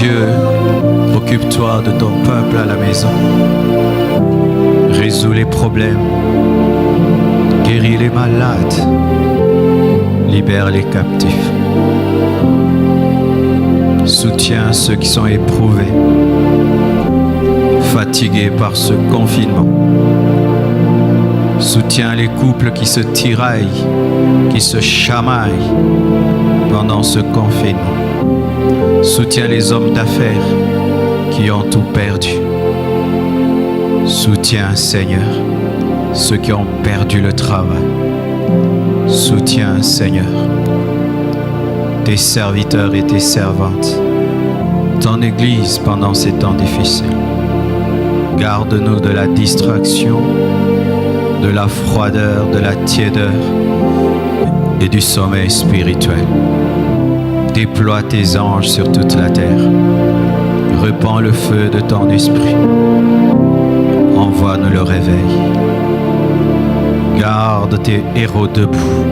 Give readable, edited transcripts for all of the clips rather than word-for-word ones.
Dieu, occupe-toi de ton peuple à la maison. Résous les problèmes. Guéris les malades. Libère les captifs. Soutiens ceux qui sont éprouvés, fatigués par ce confinement. Soutiens les couples qui se tiraillent, qui se chamaillent pendant ce confinement. Soutiens les hommes d'affaires qui ont tout perdu. Soutiens, Seigneur, ceux qui ont perdu le travail. Soutiens, Seigneur, tes serviteurs et tes servantes, ton Église pendant ces temps difficiles. Garde-nous de la distraction, de la froideur, de la tiédeur et du sommeil spirituel. Déploie tes anges sur toute la terre. Répands le feu de ton esprit. Envoie-nous le réveil. Garde tes héros debout,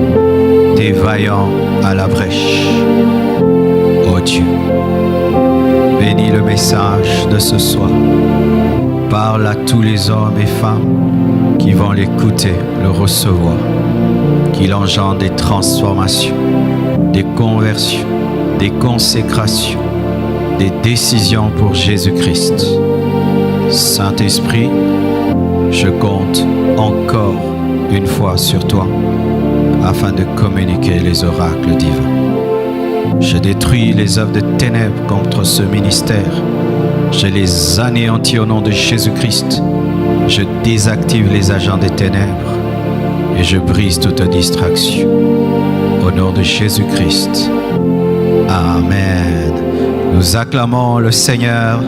tes vaillants à la brèche. Ô Dieu, bénis le message de ce soir. Parle à tous les hommes et femmes qui vont l'écouter, le recevoir. Qu'il engendre des transformations, des conversions, des consécrations, des décisions pour Jésus-Christ. Saint-Esprit, je compte encore une fois sur toi afin de communiquer les oracles divins. Je détruis les œuvres de ténèbres contre ce ministère. Je les anéantis au nom de Jésus-Christ. Je désactive les agents des ténèbres et je brise toute distraction. Au nom de Jésus-Christ. Amen. Nous acclamons le Seigneur,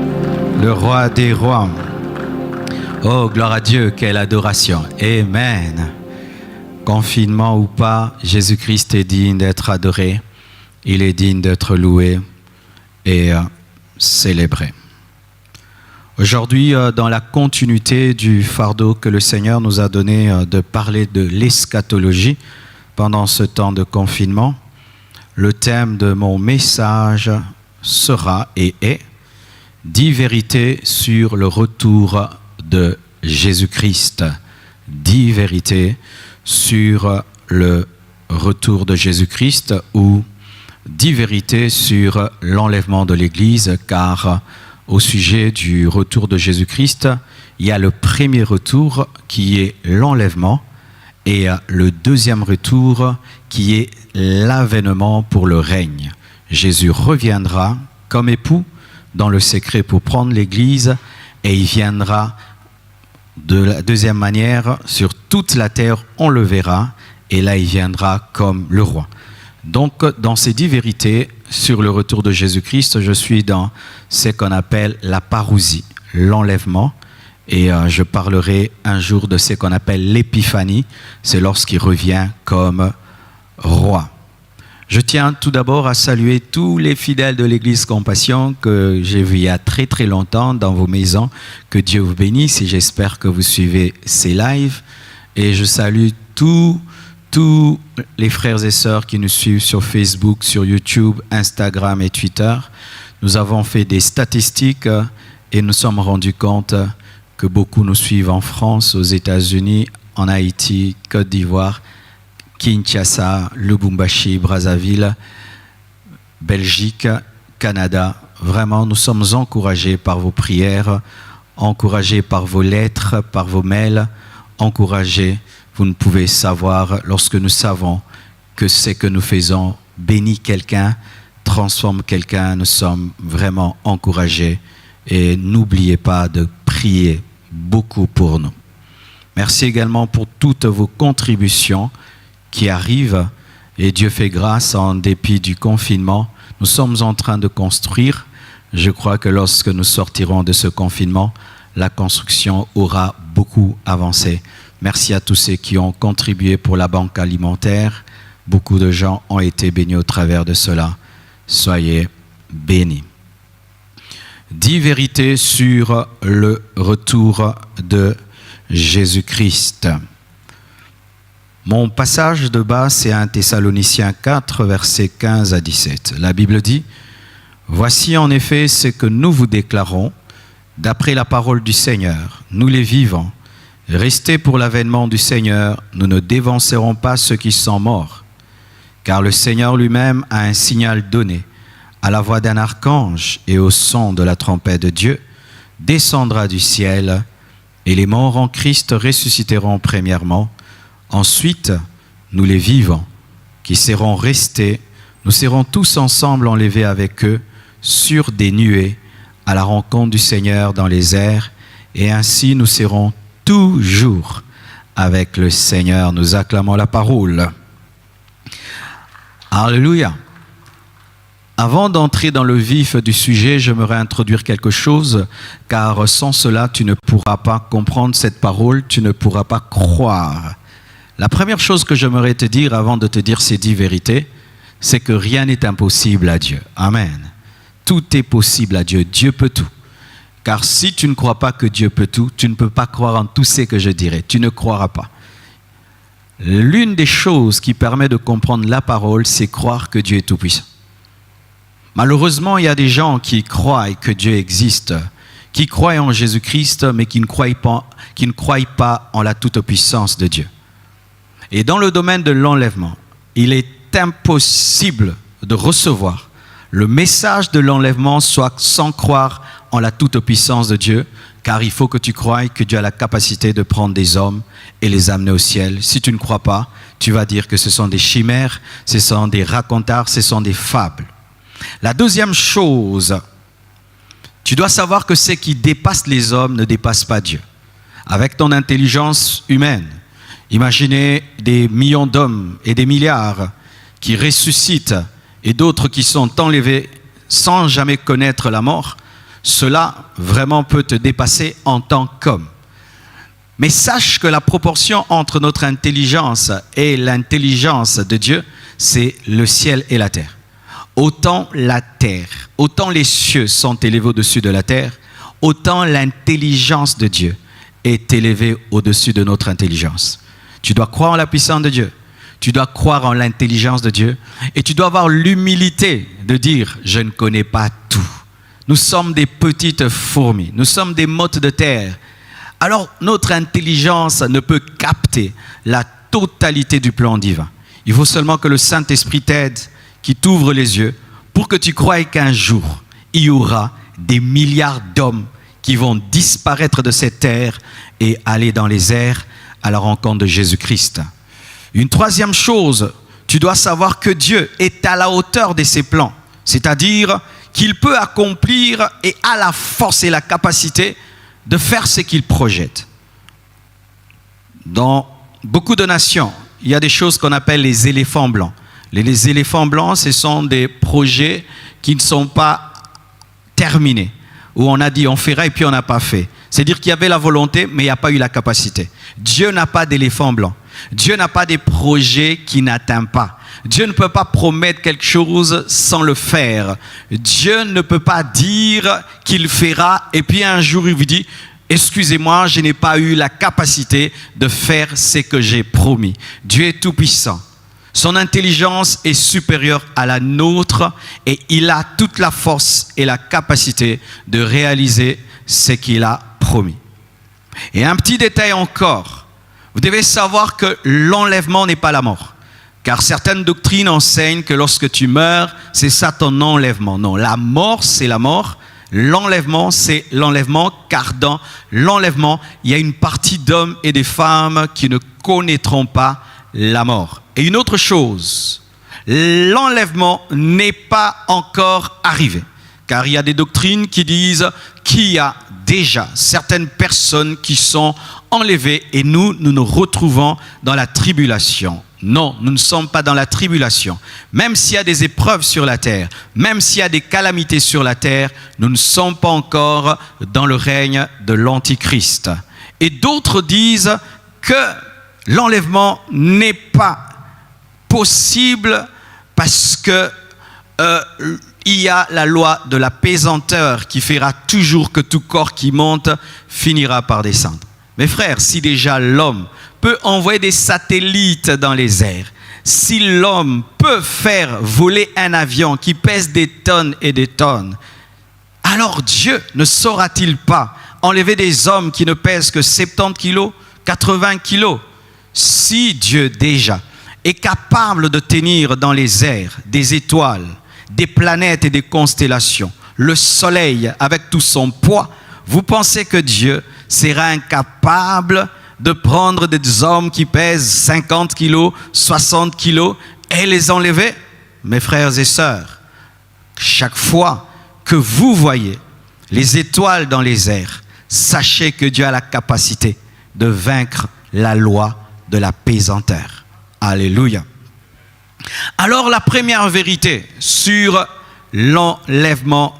le Roi des rois. Oh, gloire à Dieu, quelle adoration. Amen. Confinement ou pas, Jésus-Christ est digne d'être adoré. Il est digne d'être loué et célébré. Aujourd'hui, dans la continuité du fardeau que le Seigneur nous a donné de parler de l'eschatologie pendant ce temps de confinement, le thème de mon message sera et est « 10 vérités sur le retour de Jésus-Christ ». 10 vérités sur le retour de Jésus-Christ ou 10 vérités sur l'enlèvement de l'Église, car au sujet du retour de Jésus-Christ, il y a le premier retour qui est l'enlèvement et le deuxième retour qui est l'avènement pour le règne. Jésus reviendra comme époux dans le secret pour prendre l'Église et il viendra de la deuxième manière sur toute la terre, on le verra et là il viendra comme le roi. Donc dans ces 10 vérités sur le retour de Jésus-Christ, je suis dans ce qu'on appelle la parousie, l'enlèvement. Et je parlerai un jour de ce qu'on appelle l'épiphanie, c'est lorsqu'il revient comme roi. Je tiens tout d'abord à saluer tous les fidèles de l'Église Compassion que j'ai vus il y a très très longtemps dans vos maisons. Que Dieu vous bénisse et j'espère que vous suivez ces lives. Et je salue tous les frères et sœurs qui nous suivent sur Facebook, sur YouTube, Instagram et Twitter. Nous avons fait des statistiques et nous sommes rendus compte que beaucoup nous suivent en France, aux États-Unis, en Haïti, Côte d'Ivoire, Kinshasa, Lubumbashi, Brazzaville, Belgique, Canada. Vraiment, nous sommes encouragés par vos prières, encouragés par vos lettres, par vos mails, encouragés. Vous ne pouvez savoir, lorsque nous savons que ce que nous faisons bénit quelqu'un, transforme quelqu'un, nous sommes vraiment encouragés. Et n'oubliez pas de prier beaucoup pour nous. Merci également pour toutes vos contributions qui arrivent et Dieu fait grâce en dépit du confinement. Nous sommes en train de construire. Je crois que lorsque nous sortirons de ce confinement, la construction aura beaucoup avancé. Merci à tous ceux qui ont contribué pour la banque alimentaire. Beaucoup de gens ont été bénis au travers de cela. Soyez bénis. 10 vérités sur le retour de Jésus-Christ. Mon passage de base, c'est 1 Thessaloniciens 4, versets 15 à 17. La Bible dit « Voici en effet ce que nous vous déclarons, d'après la parole du Seigneur, nous les vivants. Restez pour l'avènement du Seigneur, nous ne dévancerons pas ceux qui sont morts. Car le Seigneur lui-même a un signal donné, à la voix d'un archange et au son de la trompette de Dieu, descendra du ciel, et les morts en Christ ressusciteront premièrement. Ensuite, nous les vivants, qui serons restés, nous serons tous ensemble enlevés avec eux sur des nuées à la rencontre du Seigneur dans les airs, et ainsi nous serons toujours avec le Seigneur. Nous acclamons la parole. Alléluia. Avant d'entrer dans le vif du sujet, j'aimerais introduire quelque chose, car sans cela, tu ne pourras pas comprendre cette parole, tu ne pourras pas croire. La première chose que j'aimerais te dire avant de te dire ces 10 vérités, c'est que rien n'est impossible à Dieu. Amen. Tout est possible à Dieu. Dieu peut tout. Car si tu ne crois pas que Dieu peut tout, tu ne peux pas croire en tout ce que je dirai. Tu ne croiras pas. L'une des choses qui permet de comprendre la parole, c'est croire que Dieu est tout-puissant. Malheureusement, il y a des gens qui croient que Dieu existe, qui croient en Jésus-Christ, mais qui ne croient pas en la toute-puissance de Dieu. Et dans le domaine de l'enlèvement, il est impossible de recevoir le message de l'enlèvement sans croire en la toute-puissance de Dieu, car il faut que tu croies que Dieu a la capacité de prendre des hommes et les amener au ciel. Si tu ne crois pas, tu vas dire que ce sont des chimères, ce sont des racontards, ce sont des fables. La deuxième chose, tu dois savoir que ce qui dépasse les hommes ne dépasse pas Dieu. Avec ton intelligence humaine, imaginez des millions d'hommes et des milliards qui ressuscitent et d'autres qui sont enlevés sans jamais connaître la mort. Cela vraiment peut te dépasser en tant qu'homme. Mais sache que la proportion entre notre intelligence et l'intelligence de Dieu, c'est le ciel et la terre. Autant la terre, autant les cieux sont élevés au-dessus de la terre, autant l'intelligence de Dieu est élevée au-dessus de notre intelligence. Tu dois croire en la puissance de Dieu. Tu dois croire en l'intelligence de Dieu. Et tu dois avoir l'humilité de dire, je ne connais pas tout. Nous sommes des petites fourmis. Nous sommes des mottes de terre. Alors, notre intelligence ne peut capter la totalité du plan divin. Il faut seulement que le Saint-Esprit t'aide, qui t'ouvre les yeux, pour que tu croies qu'un jour, il y aura des milliards d'hommes qui vont disparaître de cette terre et aller dans les airs à la rencontre de Jésus-Christ. Une troisième chose, tu dois savoir que Dieu est à la hauteur de ses plans, c'est-à-dire qu'il peut accomplir et a la force et la capacité de faire ce qu'il projette. Dans beaucoup de nations, il y a des choses qu'on appelle les éléphants blancs. Les éléphants blancs, ce sont des projets qui ne sont pas terminés, où on a dit on fera et puis on n'a pas fait. C'est-à-dire qu'il y avait la volonté, mais il n'y a pas eu la capacité. Dieu n'a pas d'éléphant blanc. Dieu n'a pas des projets qu'il n'atteint pas. Dieu ne peut pas promettre quelque chose sans le faire. Dieu ne peut pas dire qu'il fera et puis un jour il vous dit « Excusez-moi, je n'ai pas eu la capacité de faire ce que j'ai promis. » Dieu est tout puissant. Son intelligence est supérieure à la nôtre et il a toute la force et la capacité de réaliser ce qu'il a promis. Et un petit détail encore, vous devez savoir que l'enlèvement n'est pas la mort. Car certaines doctrines enseignent que lorsque tu meurs, c'est ça ton enlèvement. Non, la mort, c'est la mort. L'enlèvement, c'est l'enlèvement. Car dans l'enlèvement, il y a une partie d'hommes et de femmes qui ne connaîtront pas la mort. Et une autre chose, l'enlèvement n'est pas encore arrivé. Car il y a des doctrines qui disent qu'il y a déjà certaines personnes qui sont enlevées et nous nous retrouvons dans la tribulation. Non, nous ne sommes pas dans la tribulation. Même s'il y a des épreuves sur la terre, même s'il y a des calamités sur la terre, nous ne sommes pas encore dans le règne de l'Antichrist. Et d'autres disent que l'enlèvement n'est pas possible parce que il y a la loi de la pesanteur qui fera toujours que tout corps qui monte finira par descendre. Mes frères, si déjà l'homme peut envoyer des satellites dans les airs, Si l'homme peut faire voler un avion qui pèse des tonnes et des tonnes, alors Dieu ne saura-t-il pas enlever des hommes qui ne pèsent que 70 kilos, 80 kilos? Si Dieu déjà est capable de tenir dans les airs des étoiles, des planètes et des constellations, le soleil avec tout son poids, vous pensez que Dieu sera incapable de prendre des hommes qui pèsent 50 kilos, 60 kilos et les enlever? Mes frères et sœurs, chaque fois que vous voyez les étoiles dans les airs, sachez que Dieu a la capacité de vaincre la loi de la pesanteur. Alléluia. Alors la première vérité sur l'enlèvement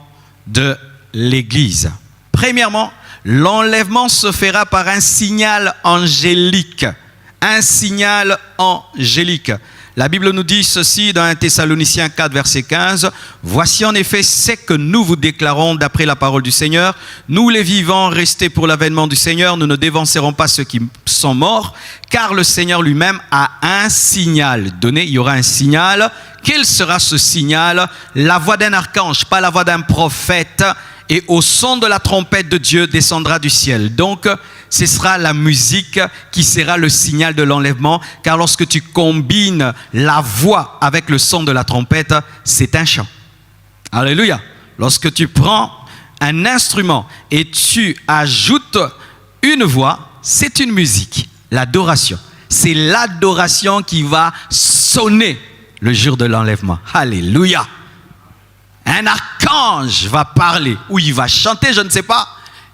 de l'Église. Premièrement, l'enlèvement se fera par un signal angélique. Un signal angélique. La Bible nous dit ceci dans 1 Thessaloniciens 4, verset 15. « Voici en effet ce que nous vous déclarons d'après la parole du Seigneur. Nous les vivants, restés pour l'avènement du Seigneur, nous ne dévancerons pas ceux qui sont morts, car le Seigneur lui-même a un signal donné. » Il y aura un signal. Quel sera ce signal? La voix d'un archange, pas la voix d'un prophète. Et au son de la trompette de Dieu descendra du ciel. Donc, ce sera la musique qui sera le signal de l'enlèvement. Car lorsque tu combines la voix avec le son de la trompette, c'est un chant. Alléluia. Lorsque tu prends un instrument et tu ajoutes une voix, c'est une musique. L'adoration. C'est l'adoration qui va sonner le jour de l'enlèvement. Alléluia. Un archange va parler, ou il va chanter, je ne sais pas,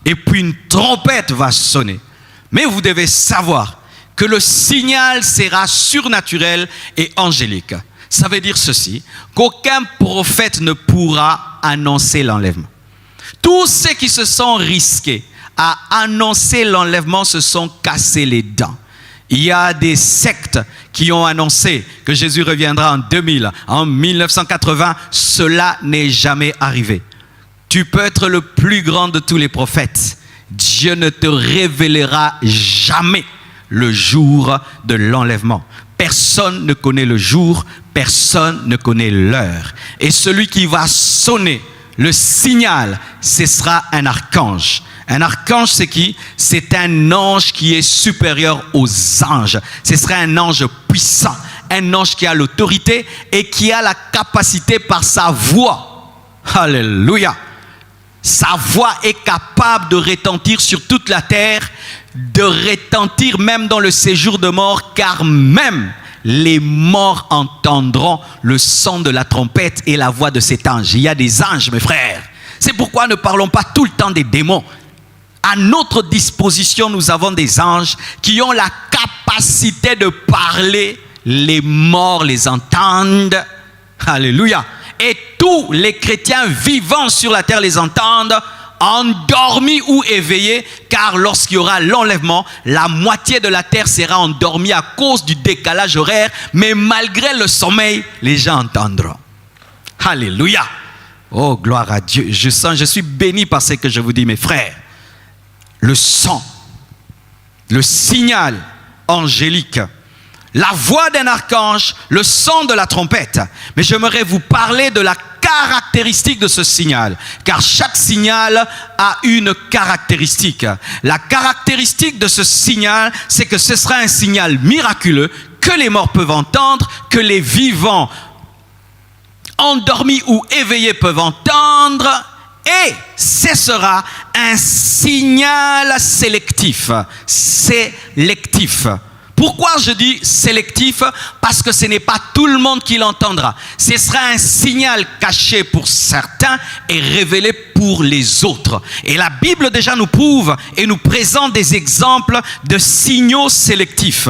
et puis une trompette va sonner. Mais vous devez savoir que le signal sera surnaturel et angélique. Ça veut dire ceci, qu'aucun prophète ne pourra annoncer l'enlèvement. Tous ceux qui se sont risqués à annoncer l'enlèvement se sont cassés les dents. Il y a des sectes qui ont annoncé que Jésus reviendra en 2000, en 1980. Cela n'est jamais arrivé. Tu peux être le plus grand de tous les prophètes. Dieu ne te révélera jamais le jour de l'enlèvement. Personne ne connaît le jour, personne ne connaît l'heure. Et celui qui va sonner le signal, ce sera un archange. Un archange, c'est qui? C'est un ange qui est supérieur aux anges. Ce sera un ange puissant, un ange qui a l'autorité et qui a la capacité par sa voix. Alléluia. Sa voix est capable de retentir sur toute la terre, de retentir même dans le séjour de mort, car même les morts entendront le son de la trompette et la voix de cet ange. Il y a des anges, mes frères. C'est pourquoi ne parlons pas tout le temps des démons. À notre disposition, nous avons des anges qui ont la capacité de parler. Les morts les entendent. Alléluia. Et tous les chrétiens vivants sur la terre les entendent, endormis ou éveillés, car lorsqu'il y aura l'enlèvement, la moitié de la terre sera endormie à cause du décalage horaire, mais malgré le sommeil, les gens entendront. Alléluia. Oh, gloire à Dieu. Je suis béni par ce que je vous dis, mes frères. Le son, le signal angélique, la voix d'un archange, le son de la trompette. Mais j'aimerais vous parler de la caractéristique de ce signal, car chaque signal a une caractéristique. La caractéristique de ce signal, c'est que ce sera un signal miraculeux que les morts peuvent entendre, que les vivants endormis ou éveillés peuvent entendre. Et ce sera un signal sélectif. Sélectif. Pourquoi je dis sélectif? Parce que ce n'est pas tout le monde qui l'entendra. Ce sera un signal caché pour certains et révélé pour les autres. Et la Bible déjà nous prouve et nous présente des exemples de signaux sélectifs.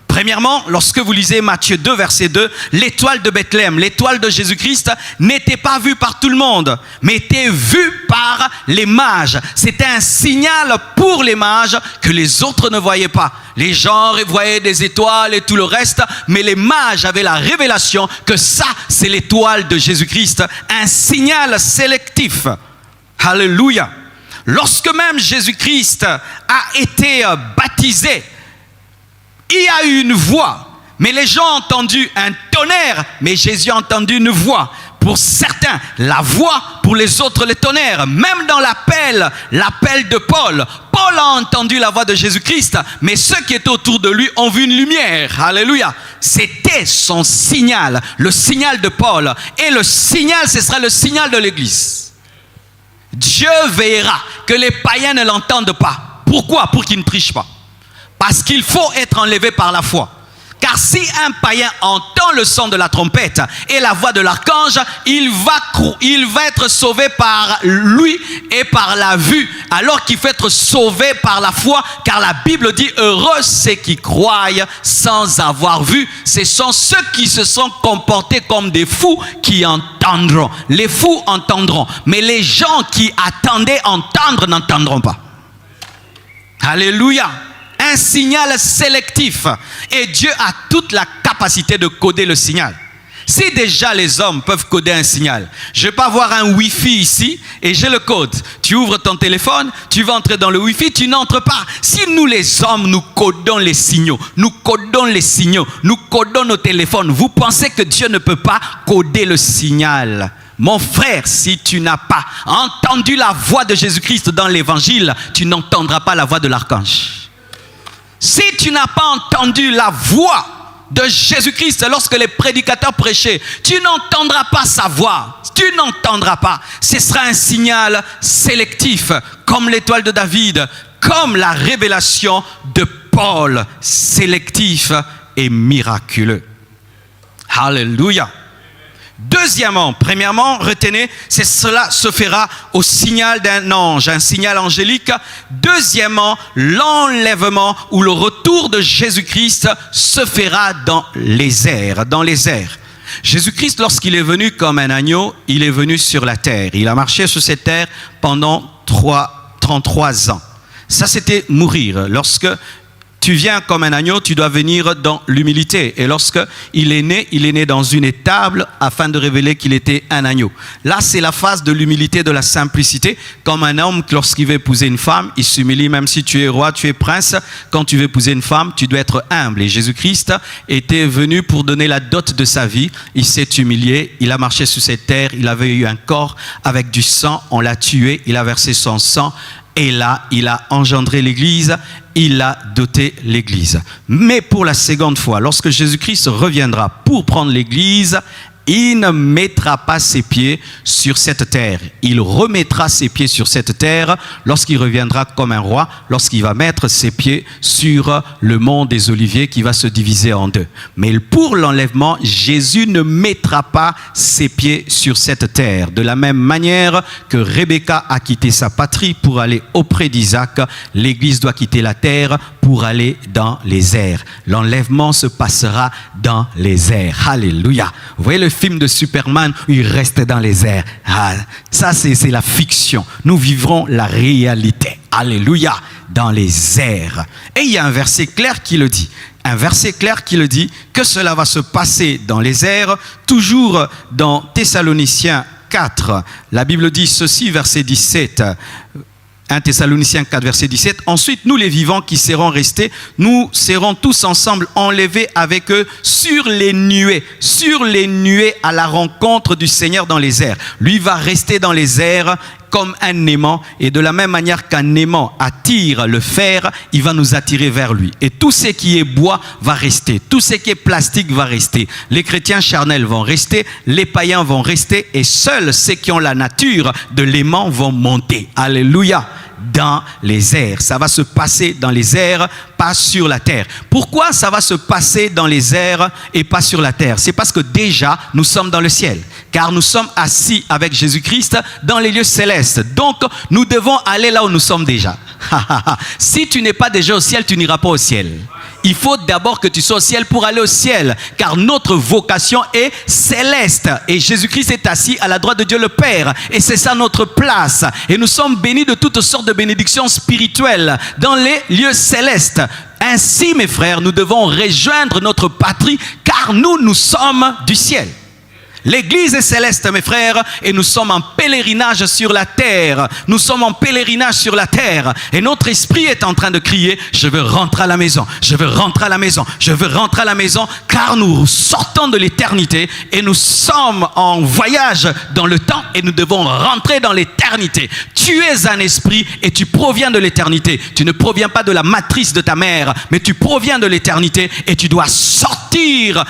Premièrement, lorsque vous lisez Matthieu 2, verset 2, l'étoile de Bethléem, l'étoile de Jésus-Christ n'était pas vue par tout le monde, mais était vue par les mages. C'était un signal pour les mages que les autres ne voyaient pas. Les gens voyaient des étoiles et tout le reste, mais les mages avaient la révélation que ça, c'est l'étoile de Jésus-Christ. Un signal sélectif. Alléluia. Lorsque même Jésus-Christ a été baptisé, il y a eu une voix Mais les gens ont entendu un tonnerre, mais Jésus a entendu une voix. Pour certains, la voix, pour les autres, le tonnerre. Même dans l'appel de Paul, Paul a entendu la voix de Jésus-Christ, mais ceux qui étaient autour de lui ont vu une lumière. Alléluia. C'était son signal, le signal de Paul. Et le signal, ce sera le signal de l'Église. Dieu veillera que les païens ne l'entendent pas. Pourquoi? Pour qu'ils ne trichent pas. Parce qu'il faut être enlevé par la foi. Car si un païen entend le son de la trompette et la voix de l'archange, il va être sauvé par lui et par la vue, alors qu'il faut être sauvé par la foi, car la Bible dit « Heureux ceux qui croient sans avoir vu ». Ce sont ceux qui se sont comportés comme des fous qui entendront. Les fous entendront, mais les gens qui attendaient entendre n'entendront pas. Alléluia. Un signal sélectif. Et Dieu a toute la capacité de coder le signal. Si déjà les hommes peuvent coder un signal, je ne vais pas avoir un Wi-Fi ici et j'ai le code. Tu ouvres ton téléphone, tu vas entrer dans le Wi-Fi, tu n'entres pas. Si nous les hommes, nous codons les signaux, nous codons nos téléphones, vous pensez que Dieu ne peut pas coder le signal? Mon frère, si tu n'as pas entendu la voix de Jésus-Christ dans l'évangile, tu n'entendras pas la voix de l'archange. Si tu n'as pas entendu la voix de Jésus-Christ lorsque les prédicateurs prêchaient, tu n'entendras pas sa voix. Tu n'entendras pas. Ce sera un signal sélectif, comme l'étoile de David, comme la révélation de Paul, sélectif et miraculeux. Alléluia. Deuxièmement, premièrement, retenez, cela se fera au signal d'un ange, un signal angélique. Deuxièmement, l'enlèvement ou le retour de Jésus-Christ se fera dans les airs, Jésus-Christ, lorsqu'il est venu comme un agneau, il est venu sur la terre. Il a marché sur cette terre pendant 33 ans. Ça, c'était mourir. Lorsque tu viens comme un agneau, tu dois venir dans l'humilité. Et lorsque il est né dans une étable afin de révéler qu'il était un agneau. Là, c'est la phase de l'humilité, de la simplicité. Comme un homme, lorsqu'il veut épouser une femme, il s'humilie, même si tu es roi, tu es prince. Quand tu veux épouser une femme, tu dois être humble. Et Jésus-Christ était venu pour donner la dot de sa vie. Il s'est humilié, il a marché sur cette terre, il avait eu un corps avec du sang, on l'a tué, il a versé son sang. Et là, il a engendré l'Église, il a doté l'Église. Mais pour la seconde fois, lorsque Jésus-Christ reviendra pour prendre l'Église, il ne mettra pas ses pieds sur cette terre. Il remettra ses pieds sur cette terre lorsqu'il reviendra comme un roi, lorsqu'il va mettre ses pieds sur le mont des Oliviers qui va se diviser en deux. Mais pour l'enlèvement, Jésus ne mettra pas ses pieds sur cette terre. De la même manière que Rebecca a quitté sa patrie pour aller auprès d'Isaac, l'Église doit quitter la terre pour aller dans les airs. L'enlèvement se passera dans les airs. Alléluia. Vous voyez le film de Superman où il reste dans les airs. Ça, c'est la fiction. Nous vivrons la réalité. Alléluia. Dans les airs. Et il y a un verset clair qui le dit. Un verset clair qui le dit que cela va se passer dans les airs. Toujours dans Thessaloniciens 4. La Bible dit ceci, verset 17. 1 Thessaloniciens 4, verset 17. Ensuite, nous les vivants qui serons restés, nous serons tous ensemble enlevés avec eux sur les nuées à la rencontre du Seigneur dans les airs. Lui va rester dans les airs comme un aimant, et de la même manière qu'un aimant attire le fer, il va nous attirer vers lui. Et tout ce qui est bois va rester, tout ce qui est plastique va rester. Les chrétiens charnels vont rester, les païens vont rester, et seuls ceux qui ont la nature de l'aimant vont monter. Alléluia. Dans les airs. Ça va se passer dans les airs, pas sur la terre. Pourquoi ça va se passer dans les airs et pas sur la terre? C'est parce que déjà, nous sommes dans le ciel. Car nous sommes assis avec Jésus-Christ dans les lieux célestes. Donc, nous devons aller là où nous sommes déjà. Si tu n'es pas déjà au ciel, tu n'iras pas au ciel. Il faut d'abord que tu sois au ciel pour aller au ciel, car notre vocation est céleste. Et Jésus-Christ est assis à la droite de Dieu le Père. Et c'est ça notre place. Et nous sommes bénis de toutes sortes de bénédictions spirituelles dans les lieux célestes. Ainsi, mes frères, nous devons rejoindre notre patrie, car nous sommes du ciel. L'Église est céleste, mes frères, et nous sommes en pèlerinage sur la terre. Nous sommes en pèlerinage sur la terre. Et notre esprit est en train de crier, je veux rentrer à la maison, je veux rentrer à la maison, je veux rentrer à la maison, car nous sortons de l'éternité et nous sommes en voyage dans le temps et nous devons rentrer dans l'éternité. Tu es un esprit et tu proviens de l'éternité. Tu ne proviens pas de la matrice de ta mère, mais tu proviens de l'éternité et tu dois sortir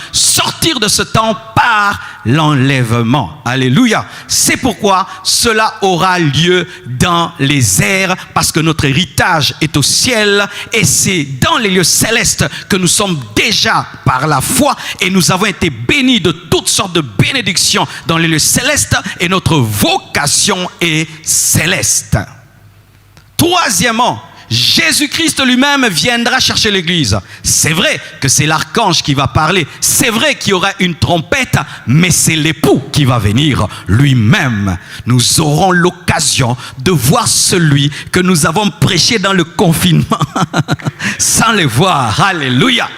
de ce temps par l'enlèvement. Alléluia. C'est pourquoi cela aura lieu dans les airs, parce que notre héritage est au ciel et c'est dans les lieux célestes que nous sommes déjà par la foi et nous avons été bénis de toutes sortes de bénédictions dans les lieux célestes et notre vocation est céleste. Troisièmement, Jésus-Christ lui-même viendra chercher l'Église. C'est vrai que c'est l'archange qui va parler, c'est vrai qu'il y aura une trompette, mais c'est l'époux qui va venir lui-même. Nous aurons l'occasion de voir celui que nous avons prêché dans le confinement sans le voir. Alléluia.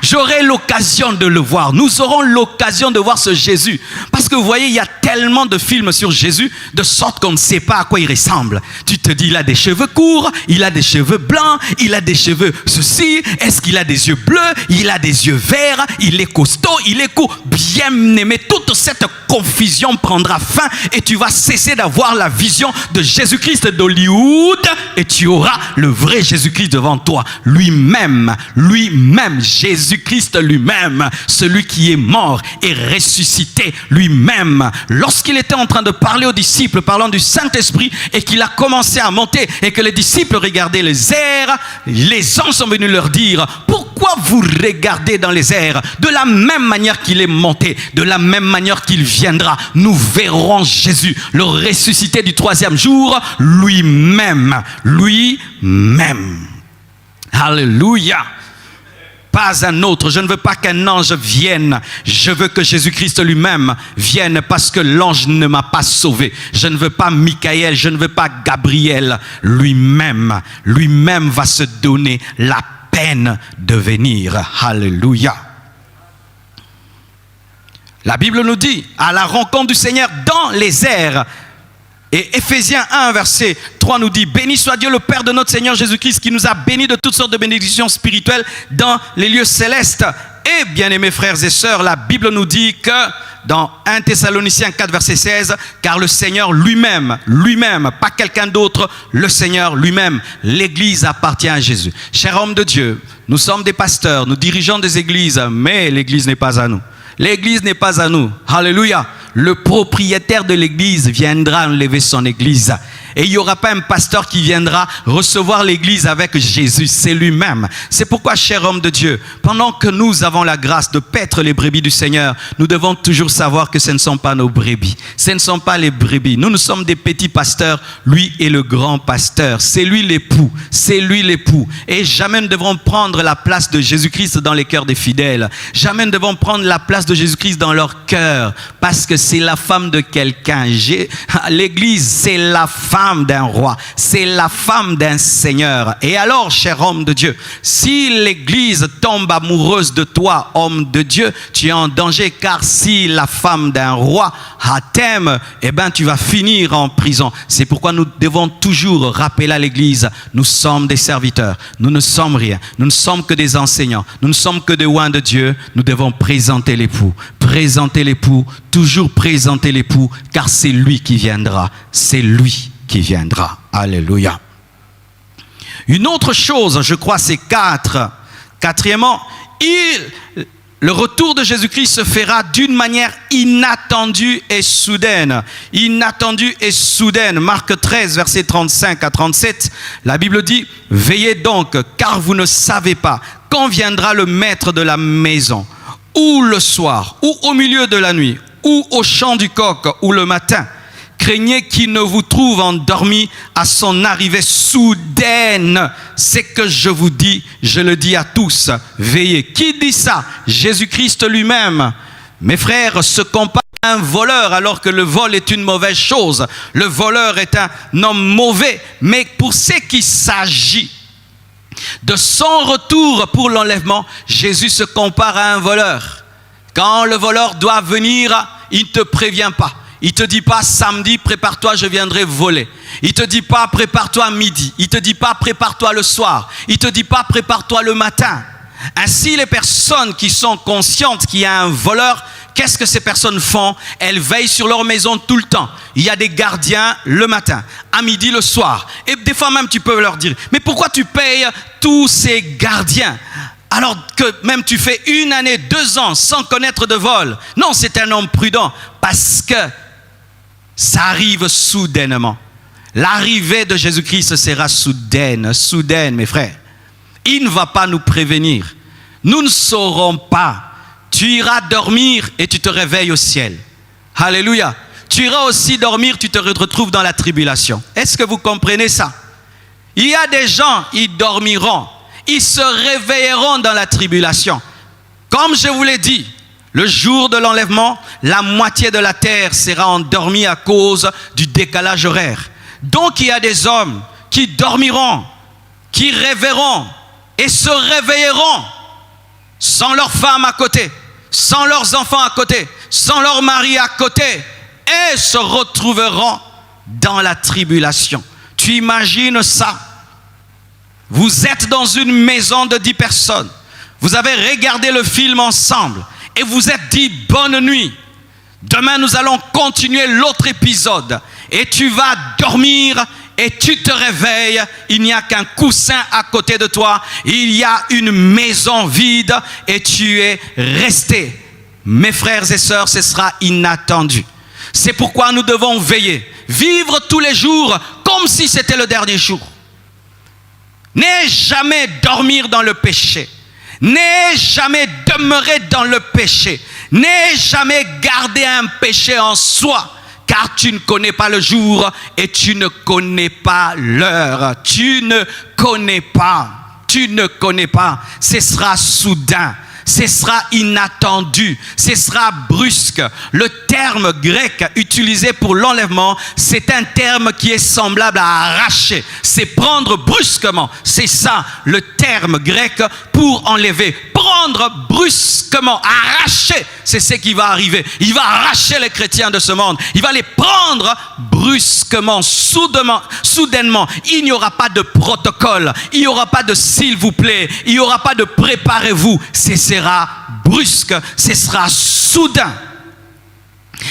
J'aurai l'occasion de le voir. Nous aurons l'occasion de voir ce Jésus. Parce que vous voyez, il y a tellement de films sur Jésus, de sorte qu'on ne sait pas à quoi il ressemble. Tu te dis, il a des cheveux courts, il a des cheveux blancs, il a des cheveux ceci, est-ce qu'il a des yeux bleus, il a des yeux verts, il est costaud, il est court. Bien aimé, toute cette confusion prendra fin et tu vas cesser d'avoir la vision de Jésus-Christ d'Hollywood et tu auras le vrai Jésus-Christ devant toi. Lui-même, Jésus-Christ lui-même, celui qui est mort et ressuscité lui-même. Lorsqu'il était en train de parler aux disciples, parlant du Saint-Esprit, et qu'il a commencé à monter, et que les disciples regardaient les airs, les anges sont venus leur dire, pourquoi vous regardez dans les airs? De la même manière qu'il est monté, de la même manière qu'il viendra, nous verrons Jésus, le ressuscité du troisième jour, lui-même. Alléluia. Pas un autre. Je ne veux pas qu'un ange vienne. Je veux que Jésus-Christ lui-même vienne parce que l'ange ne m'a pas sauvé. Je ne veux pas Michael, je ne veux pas Gabriel. Lui-même va se donner la peine de venir. Alléluia. La Bible nous dit, à la rencontre du Seigneur dans les airs. Et Éphésiens 1, verset 3 nous dit, béni soit Dieu le Père de notre Seigneur Jésus-Christ qui nous a bénis de toutes sortes de bénédictions spirituelles dans les lieux célestes. Et bien aimés frères et sœurs, la Bible nous dit que dans 1 Thessaloniciens 4, verset 16, car le Seigneur lui-même, pas quelqu'un d'autre, le Seigneur lui-même, l'Église appartient à Jésus. Cher homme de Dieu, nous sommes des pasteurs, nous dirigeons des églises, mais l'Église n'est pas à nous. L'Église n'est pas à nous. Alléluia. Le propriétaire de l'église viendra enlever son église. Et il n'y aura pas un pasteur qui viendra recevoir l'église avec Jésus. C'est lui-même. C'est pourquoi, cher homme de Dieu, pendant que nous avons la grâce de paître les brebis du Seigneur, nous devons toujours savoir que ce ne sont pas nos brebis. Ce ne sont pas les brebis. Nous sommes des petits pasteurs. Lui est le grand pasteur. C'est lui l'époux. C'est lui l'époux. Et jamais nous devrons prendre la place de Jésus-Christ dans les cœurs des fidèles. Jamais nous devons prendre la place de Jésus-Christ dans leur cœur. Parce que c'est la femme de quelqu'un. L'église, c'est la femme d'un roi, c'est la femme d'un seigneur. Et alors, cher homme de Dieu, si l'église tombe amoureuse de toi, homme de Dieu, tu es en danger, car si la femme d'un roi t'aime, eh ben tu vas finir en prison. C'est pourquoi nous devons toujours rappeler à l'église, nous sommes des serviteurs, nous ne sommes rien, nous ne sommes que des enseignants, nous ne sommes que des oins de Dieu. Nous devons présenter l'époux, toujours présenter l'époux, car c'est lui qui viendra, c'est lui qui viendra. Alléluia. Une autre chose, je crois, c'est quatrièmement, le retour de Jésus-Christ se fera d'une manière inattendue et soudaine. Inattendue et soudaine. Marc 13, versets 35 à 37, la Bible dit, « Veillez donc, car vous ne savez pas quand viendra le maître de la maison, ou le soir, ou au milieu de la nuit, ou au chant du coq, ou le matin. Craignez qu'il ne vous trouve endormi à son arrivée soudaine. C'est que je vous dis, je le dis à tous, veillez. » Qui dit ça? Jésus-Christ lui-même. Mes frères, se compare à un voleur alors que le vol est une mauvaise chose. Le voleur est un homme mauvais, mais pour ce qui s'agit de son retour pour l'enlèvement, Jésus se compare à un voleur. Quand le voleur doit venir, il ne te prévient pas. Il ne te dit pas samedi, prépare-toi, je viendrai voler. Il ne te dit pas prépare-toi à midi. Il ne te dit pas prépare-toi le soir. Il ne te dit pas prépare-toi le matin. Ainsi, les personnes qui sont conscientes qu'il y a un voleur, qu'est-ce que ces personnes font? Elles veillent sur leur maison tout le temps. Il y a des gardiens le matin, à midi, le soir. Et des fois même, tu peux leur dire, mais pourquoi tu payes tous ces gardiens alors que même tu fais 1 année, 2 ans sans connaître de vol? Non, c'est un homme prudent parce que ça arrive soudainement. L'arrivée de Jésus-Christ sera soudaine, mes frères. Il ne va pas nous prévenir. Nous ne saurons pas. Tu iras dormir et tu te réveilles au ciel. Alléluia. Tu iras aussi dormir, tu te retrouves dans la tribulation. Est-ce que vous comprenez ça? Il y a des gens, ils dormiront. Ils se réveilleront dans la tribulation. Comme je vous l'ai dit, le jour de l'enlèvement, la moitié de la terre sera endormie à cause du décalage horaire. Donc il y a des hommes qui dormiront, qui rêveront et se réveilleront sans leur femme à côté, sans leurs enfants à côté, sans leur mari à côté, et se retrouveront dans la tribulation. Tu imagines ça? Vous êtes dans une maison de 10 personnes. Vous avez regardé le film ensemble et vous êtes dit bonne nuit. Demain, nous allons continuer l'autre épisode. Et tu vas dormir et tu te réveilles. Il n'y a qu'un coussin à côté de toi. Il y a une maison vide et tu es resté. Mes frères et sœurs, ce sera inattendu. C'est pourquoi nous devons veiller. Vivre tous les jours comme si c'était le dernier jour. N'aie jamais dormir dans le péché. N'aie jamais demeurer dans le péché. N'aie jamais garder un péché en soi. Car tu ne connais pas le jour et tu ne connais pas l'heure. Tu ne connais pas. Tu ne connais pas. Ce sera soudain. Ce sera inattendu, ce sera brusque. Le terme grec utilisé pour l'enlèvement, c'est un terme qui est semblable à arracher. C'est prendre brusquement. C'est ça le terme grec pour enlever. Prendre brusquement, arracher, c'est ce qui va arriver. Il va arracher les chrétiens de ce monde. Il va les prendre brusquement, soudainement. Il n'y aura pas de protocole. Il n'y aura pas de s'il vous plaît. Il n'y aura pas de préparez-vous. Ce sera brusque, ce sera soudain.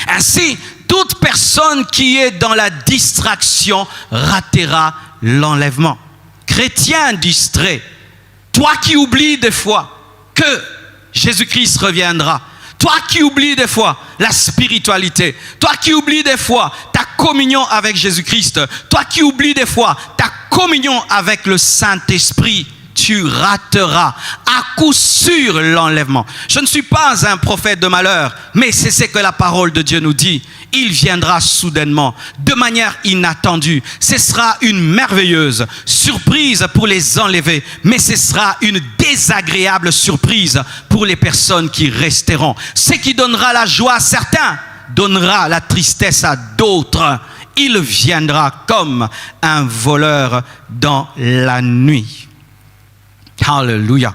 Ainsi, toute personne qui est dans la distraction ratera l'enlèvement. Chrétien distrait, toi qui oublies des fois que Jésus-Christ reviendra, toi qui oublies des fois la spiritualité, toi qui oublies des fois ta communion avec Jésus-Christ, toi qui oublies des fois ta communion avec le Saint-Esprit, tu rateras à coup sûr l'enlèvement. Je ne suis pas un prophète de malheur, mais c'est ce que la parole de Dieu nous dit. Il viendra soudainement, de manière inattendue. Ce sera une merveilleuse surprise pour les enlevés, mais ce sera une désagréable surprise pour les personnes qui resteront. Ce qui donnera la joie à certains, donnera la tristesse à d'autres. Il viendra comme un voleur dans la nuit. Alléluia.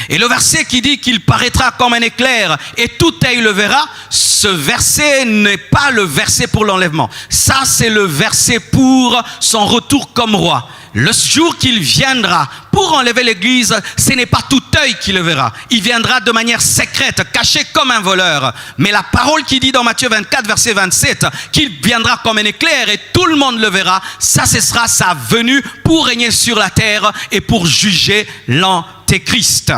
Et le verset qui dit qu'il paraîtra comme un éclair et tout œil le verra, ce verset n'est pas le verset pour l'enlèvement. Ça, c'est le verset pour son retour comme roi. Le jour qu'il viendra pour enlever l'église, ce n'est pas tout œil qui le verra. Il viendra de manière secrète, caché comme un voleur. Mais la parole qui dit dans Matthieu 24, verset 27, qu'il viendra comme un éclair et tout le monde le verra, ça, ce sera sa venue pour régner sur la terre et pour juger l'Antéchrist.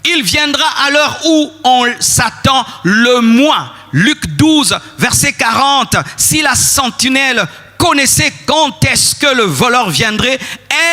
Il viendra à l'heure où on s'attend le moins. Luc 12, verset 40, si la sentinelle connaissait quand est-ce que le voleur viendrait,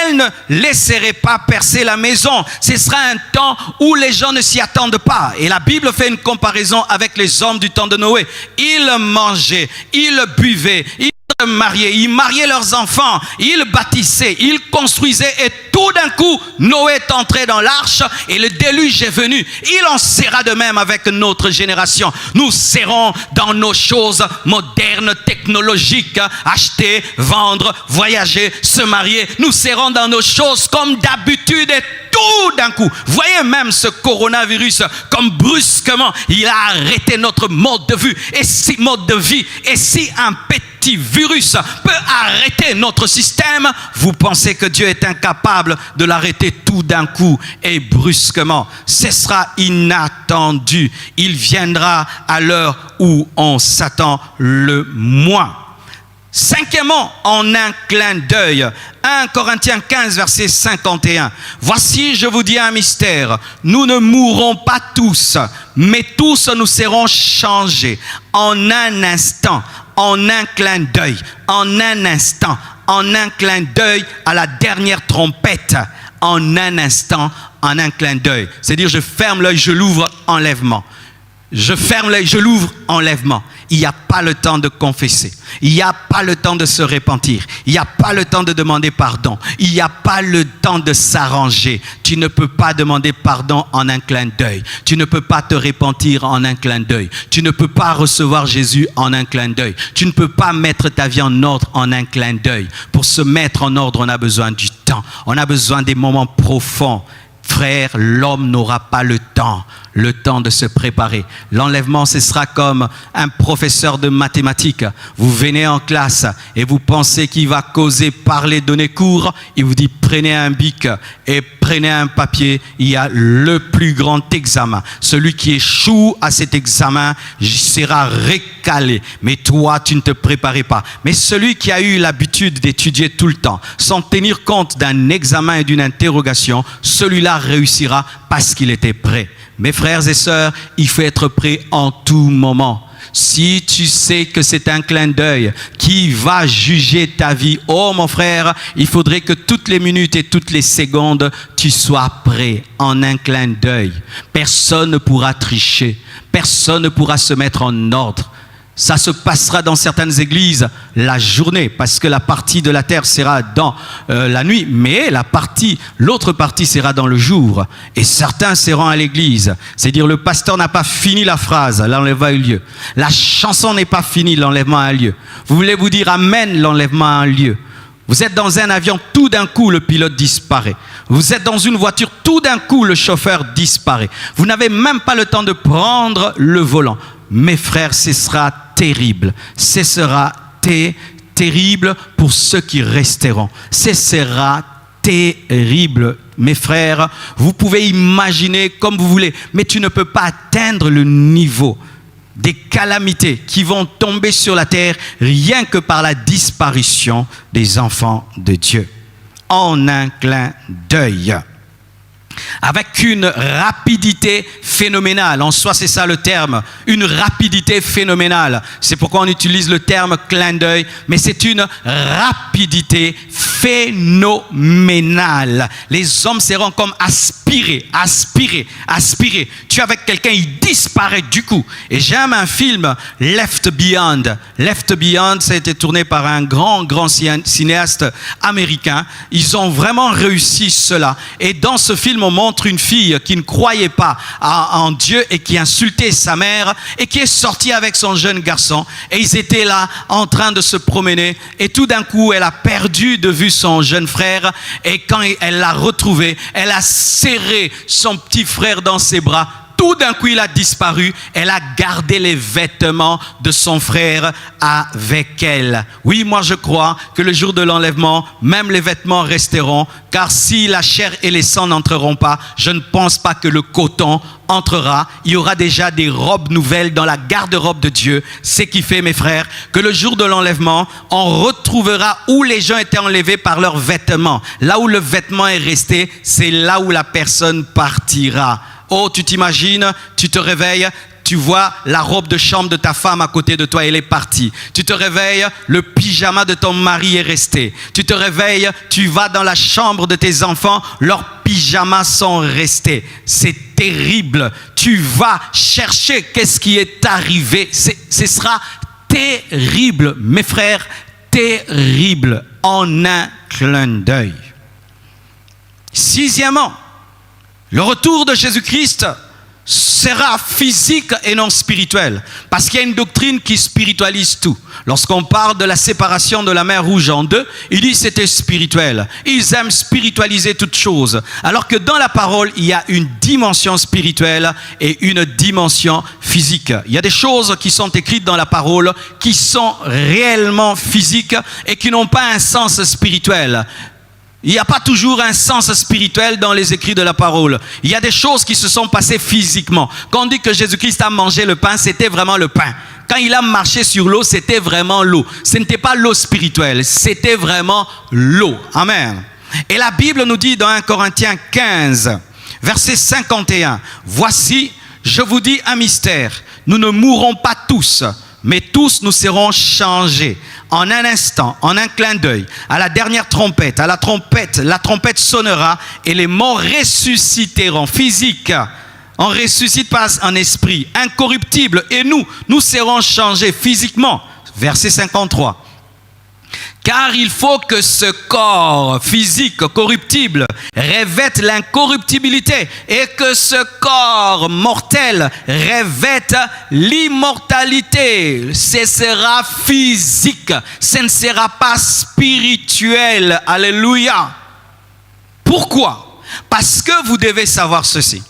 elle ne laisserait pas percer la maison. Ce sera un temps où les gens ne s'y attendent pas. Et la Bible fait une comparaison avec les hommes du temps de Noé. Ils mangeaient, ils buvaient, ils se mariaient, ils mariaient leurs enfants, ils bâtissaient, ils construisaient et tout d'un coup, Noé est entré dans l'arche et le déluge est venu. Il en sera de même avec notre génération. Nous serons dans nos choses modernes, technologiques, acheter, vendre, voyager, se marier. Nous serons dans nos choses comme d'habitude et tout d'un coup. Voyez même ce coronavirus, comme brusquement, il a arrêté notre mode de vue. Mode de vie. Et si un petit virus peut arrêter notre système, vous pensez que Dieu est incapable de l'arrêter tout d'un coup et brusquement? Ce sera inattendu. Il viendra à l'heure où on s'attend le moins. Cinquièmement, en un clin d'œil, 1 Corinthiens 15, verset 51. Voici, je vous dis un mystère. Nous ne mourrons pas tous, mais tous nous serons changés en un instant, en un clin d'œil, en un instant, en un clin d'œil à la dernière trompette, en un instant, en un clin d'œil. C'est-à-dire, je ferme l'œil, je l'ouvre, enlèvement. Je ferme l'œil, je l'ouvre, enlèvement. Il n'y a pas le temps de confesser. Il n'y a pas le temps de se repentir. Il n'y a pas le temps de demander pardon. Il n'y a pas le temps de s'arranger. Tu ne peux pas demander pardon en un clin d'œil. Tu ne peux pas te repentir en un clin d'œil. Tu ne peux pas recevoir Jésus en un clin d'œil. Tu ne peux pas mettre ta vie en ordre en un clin d'œil. Pour se mettre en ordre, on a besoin du temps. On a besoin des moments profonds. Frère, l'homme n'aura pas le temps de se préparer. L'enlèvement, ce sera comme un professeur de mathématiques. Vous venez en classe et vous pensez qu'il va causer, parler, donner cours. Il vous dit, prenez un bic et prenez un papier. Il y a le plus grand examen. Celui qui échoue à cet examen sera recalé. Mais toi, tu ne te préparais pas. Mais celui qui a eu l'habitude d'étudier tout le temps, sans tenir compte d'un examen et d'une interrogation, celui-là réussira parce qu'il était prêt. Mes frères et sœurs, il faut être prêt en tout moment. Si tu sais que c'est un clin d'œil qui va juger ta vie, oh mon frère, il faudrait que toutes les minutes et toutes les secondes, tu sois prêt en un clin d'œil. Personne ne pourra tricher, personne ne pourra se mettre en ordre. Ça se passera dans certaines églises la journée, parce que la partie de la terre sera dans la nuit, mais l'autre partie sera dans le jour. Et certains seront à l'église. C'est-à-dire le pasteur n'a pas fini la phrase, l'enlèvement a eu lieu. La chanson n'est pas finie, l'enlèvement a lieu. Vous voulez vous dire amen, l'enlèvement a lieu. Vous êtes dans un avion, tout d'un coup le pilote disparaît. Vous êtes dans une voiture, tout d'un coup le chauffeur disparaît. Vous n'avez même pas le temps de prendre le volant. Mes frères, ce sera terrible. Ce sera terrible pour ceux qui resteront. Ce sera terrible. Mes frères, vous pouvez imaginer comme vous voulez, mais tu ne peux pas atteindre le niveau des calamités qui vont tomber sur la terre rien que par la disparition des enfants de Dieu. En un clin d'œil. Avec une rapidité phénoménale. En soi, c'est ça le terme. Une rapidité phénoménale. C'est pourquoi on utilise le terme clin d'œil. Mais c'est une rapidité phénoménale. Les hommes seront comme aspirés. Tu es avec quelqu'un, il disparaît du coup. Et j'aime un film, Left Beyond. Left Beyond, ça a été tourné par un grand cinéaste américain. Ils ont vraiment réussi cela. Et dans ce film, on montre une fille qui ne croyait pas en Dieu et qui insultait sa mère et qui est sortie avec son jeune garçon. Et ils étaient là en train de se promener. Et tout d'un coup, elle a perdu de vue son jeune frère. Et quand elle l'a retrouvé, elle a serré son petit frère dans ses bras. Tout d'un coup, il a disparu. Elle a gardé les vêtements de son frère avec elle. Oui, moi je crois que le jour de l'enlèvement, même les vêtements resteront. Car si la chair et les sangs n'entreront pas, je ne pense pas que le coton entrera. Il y aura déjà des robes nouvelles dans la garde-robe de Dieu. C'est qui fait, mes frères, que le jour de l'enlèvement, on retrouvera où les gens étaient enlevés par leurs vêtements. Là où le vêtement est resté, c'est là où la personne partira. Oh, tu t'imagines, tu te réveilles, tu vois la robe de chambre de ta femme à côté de toi, elle est partie. Tu te réveilles, le pyjama de ton mari est resté. Tu te réveilles, tu vas dans la chambre de tes enfants, leurs pyjamas sont restés. C'est terrible. Tu vas chercher qu'est-ce qui est arrivé. Ce sera terrible, mes frères, terrible en un clin d'œil. Sixièmement, le retour de Jésus-Christ sera physique et non spirituel. Parce qu'il y a une doctrine qui spiritualise tout. Lorsqu'on parle de la séparation de la mer Rouge en deux, il dit c'était spirituel. Ils aiment spiritualiser toutes choses. Alors que dans la parole, il y a une dimension spirituelle et une dimension physique. Il y a des choses qui sont écrites dans la parole qui sont réellement physiques et qui n'ont pas un sens spirituel. Il n'y a pas toujours un sens spirituel dans les écrits de la parole. Il y a des choses qui se sont passées physiquement. Quand on dit que Jésus-Christ a mangé le pain, c'était vraiment le pain. Quand il a marché sur l'eau, c'était vraiment l'eau. Ce n'était pas l'eau spirituelle, c'était vraiment l'eau. Amen. Et la Bible nous dit dans 1 Corinthiens 15, verset 51, « Voici, je vous dis un mystère. Nous ne mourrons pas tous, mais tous nous serons changés. En un instant, en un clin d'œil, à la dernière trompette, la trompette sonnera et les morts ressusciteront. Physique, on ressuscite pas en esprit, incorruptible. Et nous serons changés physiquement. Verset 53. Car il faut que ce corps physique corruptible revête l'incorruptibilité et que ce corps mortel revête l'immortalité. Ce sera physique, ce ne sera pas spirituel. Alléluia. Pourquoi? Parce que vous devez savoir ceci.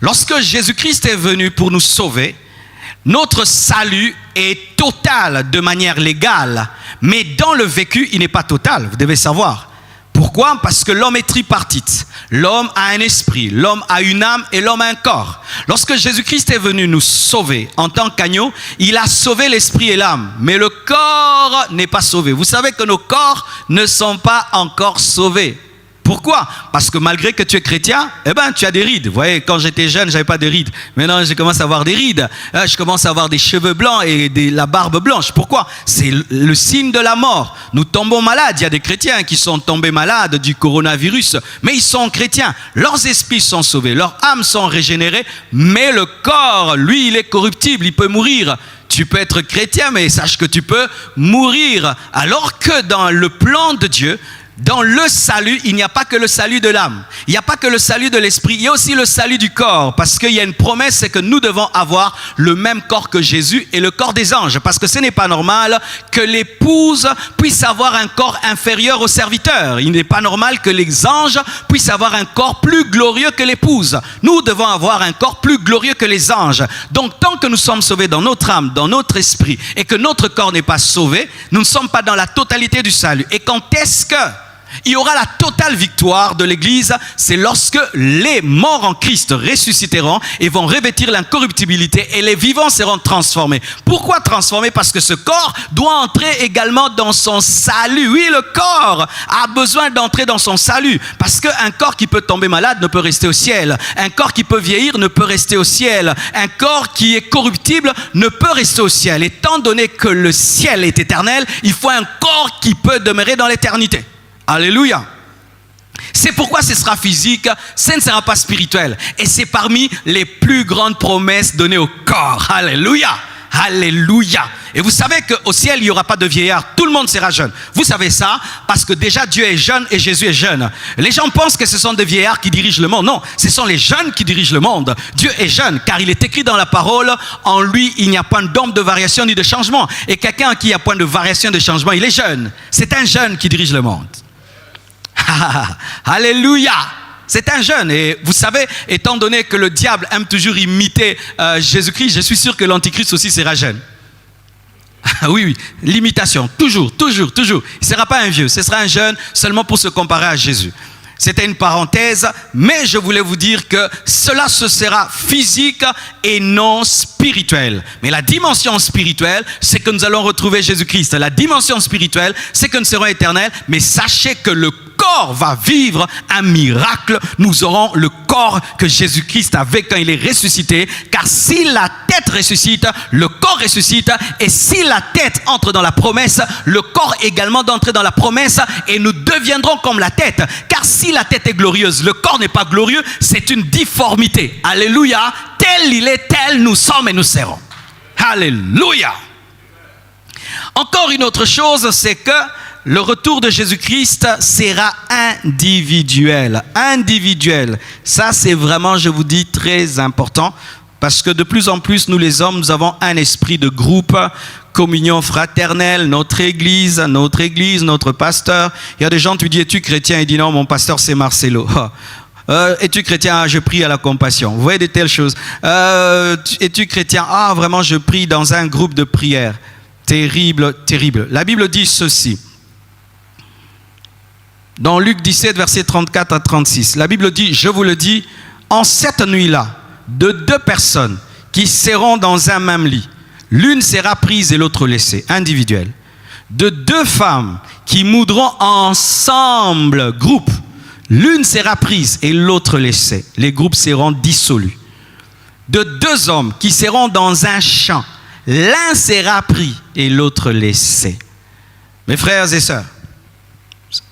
Lorsque Jésus-Christ est venu pour nous sauver, notre salut est total de manière légale, mais dans le vécu, il n'est pas total, vous devez savoir. Pourquoi? Parce que l'homme est tripartite. L'homme a un esprit, l'homme a une âme et l'homme a un corps. Lorsque Jésus-Christ est venu nous sauver en tant qu'agneau, il a sauvé l'esprit et l'âme, mais le corps n'est pas sauvé. Vous savez que nos corps ne sont pas encore sauvés. Pourquoi? Parce que malgré que tu es chrétien, tu as des rides. Vous voyez, quand j'étais jeune, j'avais pas de rides. Maintenant, je commence à avoir des rides. Je commence à avoir des cheveux blancs et la barbe blanche. Pourquoi? C'est le signe de la mort. Nous tombons malades. Il y a des chrétiens qui sont tombés malades du coronavirus, mais ils sont chrétiens. Leurs esprits sont sauvés, leurs âmes sont régénérées, mais le corps, lui, il est corruptible, il peut mourir. Tu peux être chrétien, mais sache que tu peux mourir. Alors que dans le plan de Dieu, dans le salut, il n'y a pas que le salut de l'âme. Il n'y a pas que le salut de l'esprit. Il y a aussi le salut du corps. Parce qu'il y a une promesse, c'est que nous devons avoir le même corps que Jésus et le corps des anges. Parce que ce n'est pas normal que l'épouse puisse avoir un corps inférieur au serviteur. Il n'est pas normal que les anges puissent avoir un corps plus glorieux que l'épouse. Nous devons avoir un corps plus glorieux que les anges. Donc tant que nous sommes sauvés dans notre âme, dans notre esprit, et que notre corps n'est pas sauvé, nous ne sommes pas dans la totalité du salut. Et quand est-ce que il y aura la totale victoire de l'Église? C'est lorsque les morts en Christ ressusciteront et vont revêtir l'incorruptibilité et les vivants seront transformés. Pourquoi transformés? Parce que ce corps doit entrer également dans son salut. Oui, le corps a besoin d'entrer dans son salut. Parce qu'un corps qui peut tomber malade ne peut rester au ciel. Un corps qui peut vieillir ne peut rester au ciel. Un corps qui est corruptible ne peut rester au ciel. Étant donné que le ciel est éternel, il faut un corps qui peut demeurer dans l'éternité. Alléluia. C'est pourquoi ce sera physique, ce ne sera pas spirituel. Et c'est parmi les plus grandes promesses données au corps. Alléluia. Alléluia. Et vous savez qu'au ciel, il n'y aura pas de vieillard. Tout le monde sera jeune. Vous savez ça parce que déjà Dieu est jeune et Jésus est jeune. Les gens pensent que ce sont des vieillards qui dirigent le monde. Non, ce sont les jeunes qui dirigent le monde. Dieu est jeune car il est écrit dans la parole, en lui, il n'y a point d'ombre de variation ni de changement. Et quelqu'un qui a point de variation de changement, il est jeune. C'est un jeune qui dirige le monde. Alléluia. C'est un jeune. Et vous savez, étant donné que le diable aime toujours imiter Jésus-Christ, je suis sûr que l'antichrist aussi sera jeune. Oui, l'imitation, toujours. Il ne sera pas un vieux, ce sera un jeune seulement pour se comparer à Jésus. C'était une parenthèse, mais je voulais vous dire que cela se sera physique et non spirituel. Mais la dimension spirituelle, c'est que nous allons retrouver Jésus-Christ. La dimension spirituelle, c'est que nous serons éternels, mais sachez que le corps va vivre un miracle. Nous aurons le corps que Jésus-Christ avait quand il est ressuscité, car si la tête ressuscite, le corps ressuscite, et si la tête entre dans la promesse, le corps également d'entrer dans la promesse, et nous deviendrons comme la tête. Car si la tête est glorieuse, le corps n'est pas glorieux, c'est une difformité. Alléluia. Tel il est, tel nous sommes et nous serons. Alléluia. Encore une autre chose, c'est que le retour de Jésus-Christ sera individuel. Individuel. Ça, c'est vraiment, je vous dis, très important. Parce que de plus en plus, nous les hommes, nous avons un esprit de groupe, communion fraternelle, notre église, notre pasteur. Il y a des gens, tu dis, es-tu chrétien? Il dit non, mon pasteur c'est Marcelo. Es-tu chrétien? Ah, je prie à la compassion. Vous voyez de telles choses. Es-tu chrétien? Ah, vraiment, je prie dans un groupe de prière. Terrible, terrible. La Bible dit ceci. Dans Luc 17, versets 34 à 36, la Bible dit, je vous le dis, en cette nuit-là, de deux personnes qui seront dans un même lit, l'une sera prise et l'autre laissée, individuelle. De deux femmes qui moudront ensemble, groupe, l'une sera prise et l'autre laissée. Les groupes seront dissolus. De deux hommes qui seront dans un champ, l'un sera pris et l'autre laissé. Mes frères et sœurs,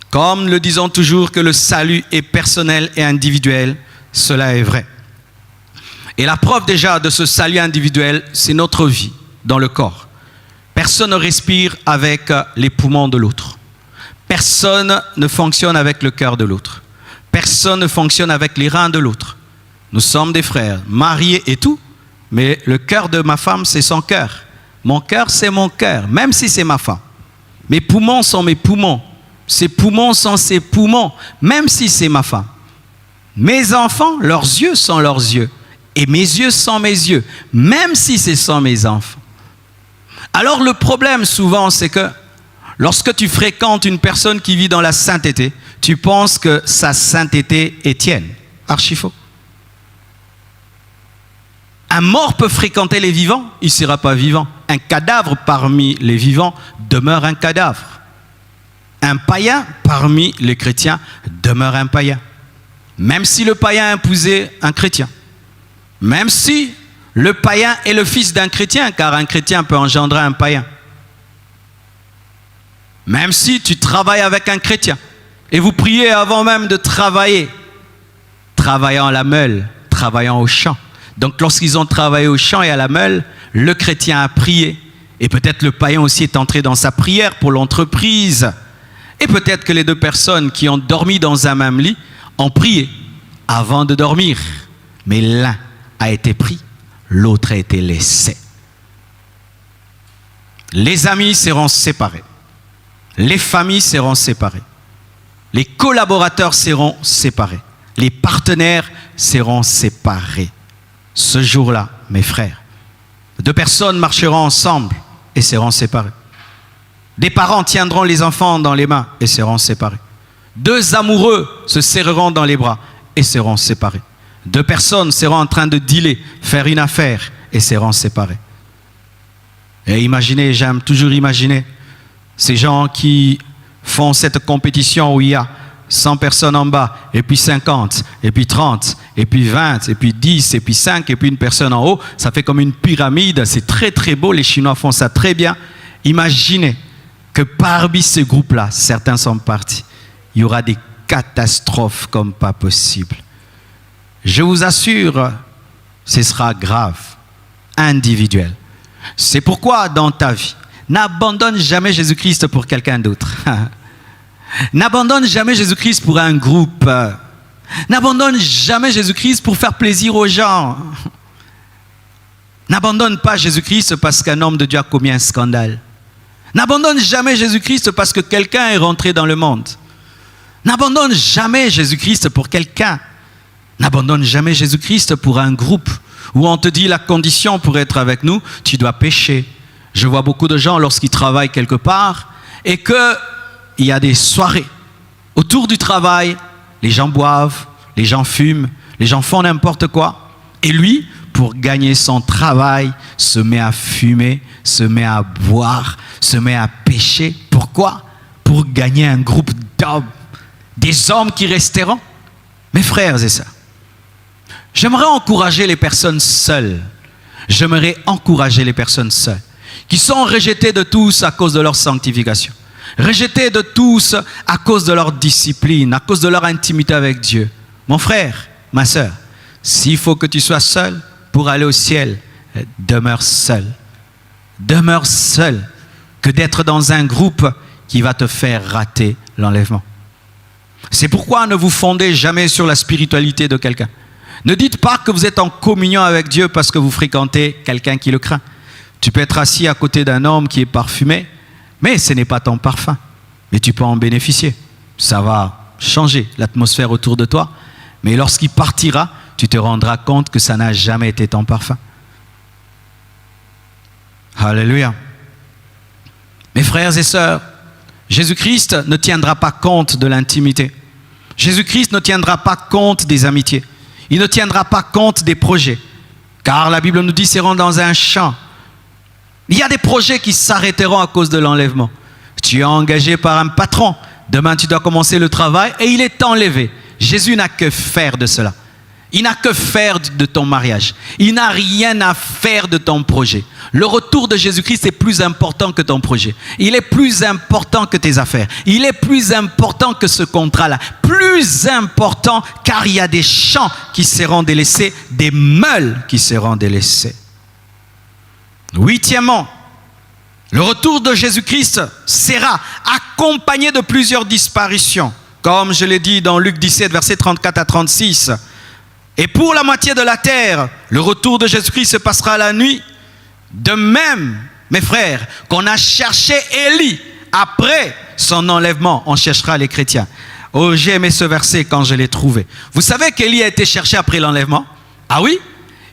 comme le disons toujours que le salut est personnel et individuel, cela est vrai. Et la preuve déjà de ce salut individuel, c'est notre vie dans le corps. Personne ne respire avec les poumons de l'autre. Personne ne fonctionne avec le cœur de l'autre. Personne ne fonctionne avec les reins de l'autre. Nous sommes des frères, mariés et tout, mais le cœur de ma femme, c'est son cœur. Mon cœur, c'est mon cœur, même si c'est ma femme. Mes poumons sont mes poumons. Ses poumons sont ses poumons, même si c'est ma femme. Mes enfants, leurs yeux sont leurs yeux. Et mes yeux sont mes yeux, même si ce sont mes enfants. Alors le problème souvent, c'est que lorsque tu fréquentes une personne qui vit dans la sainteté, tu penses que sa sainteté est tienne. Archi faux. Un mort peut fréquenter les vivants, il ne sera pas vivant. Un cadavre parmi les vivants demeure un cadavre. Un païen parmi les chrétiens demeure un païen. Même si le païen a épousé un chrétien. Même si le païen est le fils d'un chrétien, car un chrétien peut engendrer un païen. Même si tu travailles avec un chrétien, et vous priez avant même de travailler, travaillant à la meule, travaillant au champ. Donc lorsqu'ils ont travaillé au champ et à la meule, le chrétien a prié. Et peut-être le païen aussi est entré dans sa prière pour l'entreprise. Et peut-être que les deux personnes qui ont dormi dans un même lit ont prié avant de dormir. Mais l'un a été pris, l'autre a été laissé. Les amis seront séparés. Les familles seront séparées. Les collaborateurs seront séparés. Les partenaires seront séparés. Ce jour-là, mes frères, deux personnes marcheront ensemble et seront séparées. Des parents tiendront les enfants dans les mains et seront séparés. Deux amoureux se serreront dans les bras et seront séparés. Deux personnes seront en train de dealer, faire une affaire et seront séparées. Et imaginez, j'aime toujours imaginer ces gens qui font cette compétition où il y a 100 personnes en bas, et puis 50, et puis 30, et puis 20, et puis 10, et puis 5, et puis une personne en haut. Ça fait comme une pyramide, c'est très très beau, les Chinois font ça très bien. Imaginez que parmi ces groupes-là, certains sont partis. Il y aura des catastrophes comme pas possible. Je vous assure, ce sera grave, individuel. C'est pourquoi dans ta vie, n'abandonne jamais Jésus-Christ pour quelqu'un d'autre. N'abandonne jamais Jésus-Christ pour un groupe. N'abandonne jamais Jésus-Christ pour faire plaisir aux gens. N'abandonne pas Jésus-Christ parce qu'un homme de Dieu a commis un scandale. N'abandonne jamais Jésus-Christ parce que quelqu'un est rentré dans le monde. N'abandonne jamais Jésus-Christ pour quelqu'un. N'abandonne jamais Jésus-Christ pour un groupe où on te dit la condition pour être avec nous, tu dois pécher. Je vois beaucoup de gens lorsqu'ils travaillent quelque part et qu'il y a des soirées. Autour du travail, les gens boivent, les gens fument, les gens font n'importe quoi. Et lui, pour gagner son travail, se met à fumer, se met à boire, se met à pécher. Pourquoi? Pour gagner un groupe d'hommes, des hommes qui resteront. Mes frères et sœurs, j'aimerais encourager les personnes seules. J'aimerais encourager les personnes seules qui sont rejetées de tous à cause de leur sanctification. Rejetées de tous à cause de leur discipline, à cause de leur intimité avec Dieu. Mon frère, ma sœur, s'il faut que tu sois seul pour aller au ciel, demeure seul. Demeure seul que d'être dans un groupe qui va te faire rater l'enlèvement. C'est pourquoi ne vous fondez jamais sur la spiritualité de quelqu'un. Ne dites pas que vous êtes en communion avec Dieu parce que vous fréquentez quelqu'un qui le craint. Tu peux être assis à côté d'un homme qui est parfumé, mais ce n'est pas ton parfum. Mais tu peux en bénéficier. Ça va changer l'atmosphère autour de toi. Mais lorsqu'il partira, tu te rendras compte que ça n'a jamais été ton parfum. Alléluia. Mes frères et sœurs, Jésus-Christ ne tiendra pas compte de l'intimité. Jésus-Christ ne tiendra pas compte des amitiés. Il ne tiendra pas compte des projets. Car la Bible nous dit, seront dans un champ. Il y a des projets qui s'arrêteront à cause de l'enlèvement. Tu es engagé par un patron. Demain, tu dois commencer le travail et il est enlevé. Jésus n'a que faire de cela. Il n'a que faire de ton mariage. Il n'a rien à faire de ton projet. Le retour de Jésus-Christ est plus important que ton projet. Il est plus important que tes affaires. Il est plus important que ce contrat-là. Plus important car il y a des champs qui seront délaissés, des meules qui seront délaissées. Huitièmement, le retour de Jésus-Christ sera accompagné de plusieurs disparitions. Comme je l'ai dit dans Luc 17, versets 34 à 36. Et pour la moitié de la terre, le retour de Jésus-Christ se passera la nuit. De même, mes frères, qu'on a cherché Élie après son enlèvement, on cherchera les chrétiens. Oh, j'ai aimé ce verset quand je l'ai trouvé. Vous savez qu'Élie a été cherché après l'enlèvement? Ah oui?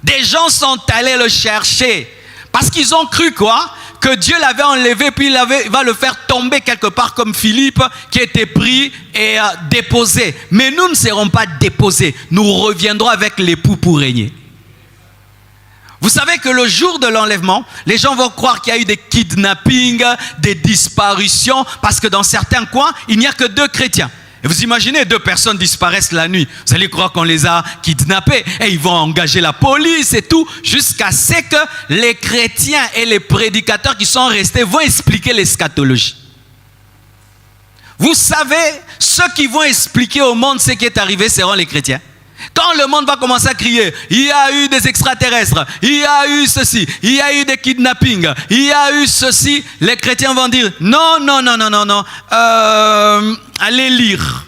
Des gens sont allés le chercher parce qu'ils ont cru quoi? Que Dieu l'avait enlevé, puis il va le faire tomber quelque part comme Philippe qui était pris et déposé. Mais nous ne serons pas déposés. Nous reviendrons avec l'époux pour régner. Vous savez que le jour de l'enlèvement, les gens vont croire qu'il y a eu des kidnappings, des disparitions, parce que dans certains coins, il n'y a que 2 chrétiens. Et vous imaginez, 2 personnes disparaissent la nuit. Vous allez croire qu'on les a kidnappés. Et ils vont engager la police et tout. Jusqu'à ce que les chrétiens et les prédicateurs qui sont restés vont expliquer l'eschatologie. Vous savez, ceux qui vont expliquer au monde ce qui est arrivé seront les chrétiens. Quand le monde va commencer à crier, il y a eu des extraterrestres, il y a eu ceci, il y a eu des kidnappings, il y a eu ceci, les chrétiens vont dire non, allez lire.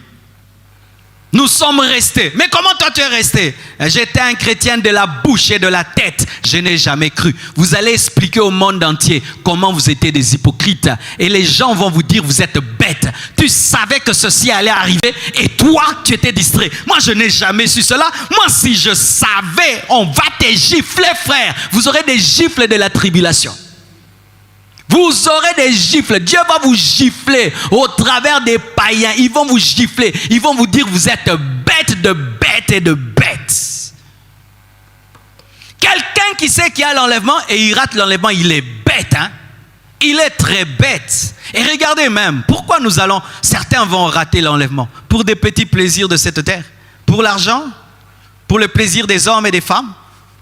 Nous sommes restés. Mais comment toi tu es resté? J'étais un chrétien de la bouche et de la tête. Je n'ai jamais cru. Vous allez expliquer au monde entier comment vous étiez des hypocrites. Et les gens vont vous dire, vous êtes bêtes. Tu savais que ceci allait arriver et toi, tu étais distrait. Moi, je n'ai jamais su cela. Moi, si je savais, on va te gifler, frère. Vous aurez des gifles de la tribulation. Vous aurez des gifles. Dieu va vous gifler au travers des païens. Ils vont vous gifler. Ils vont vous dire vous êtes bêtes de bêtes et de bêtes. Quelqu'un qui sait qu'il y a l'enlèvement et il rate l'enlèvement, il est bête. Hein? Il est très bête. Et regardez même, pourquoi certains vont rater l'enlèvement? Pour des petits plaisirs de cette terre? Pour l'argent? Pour le plaisir des hommes et des femmes?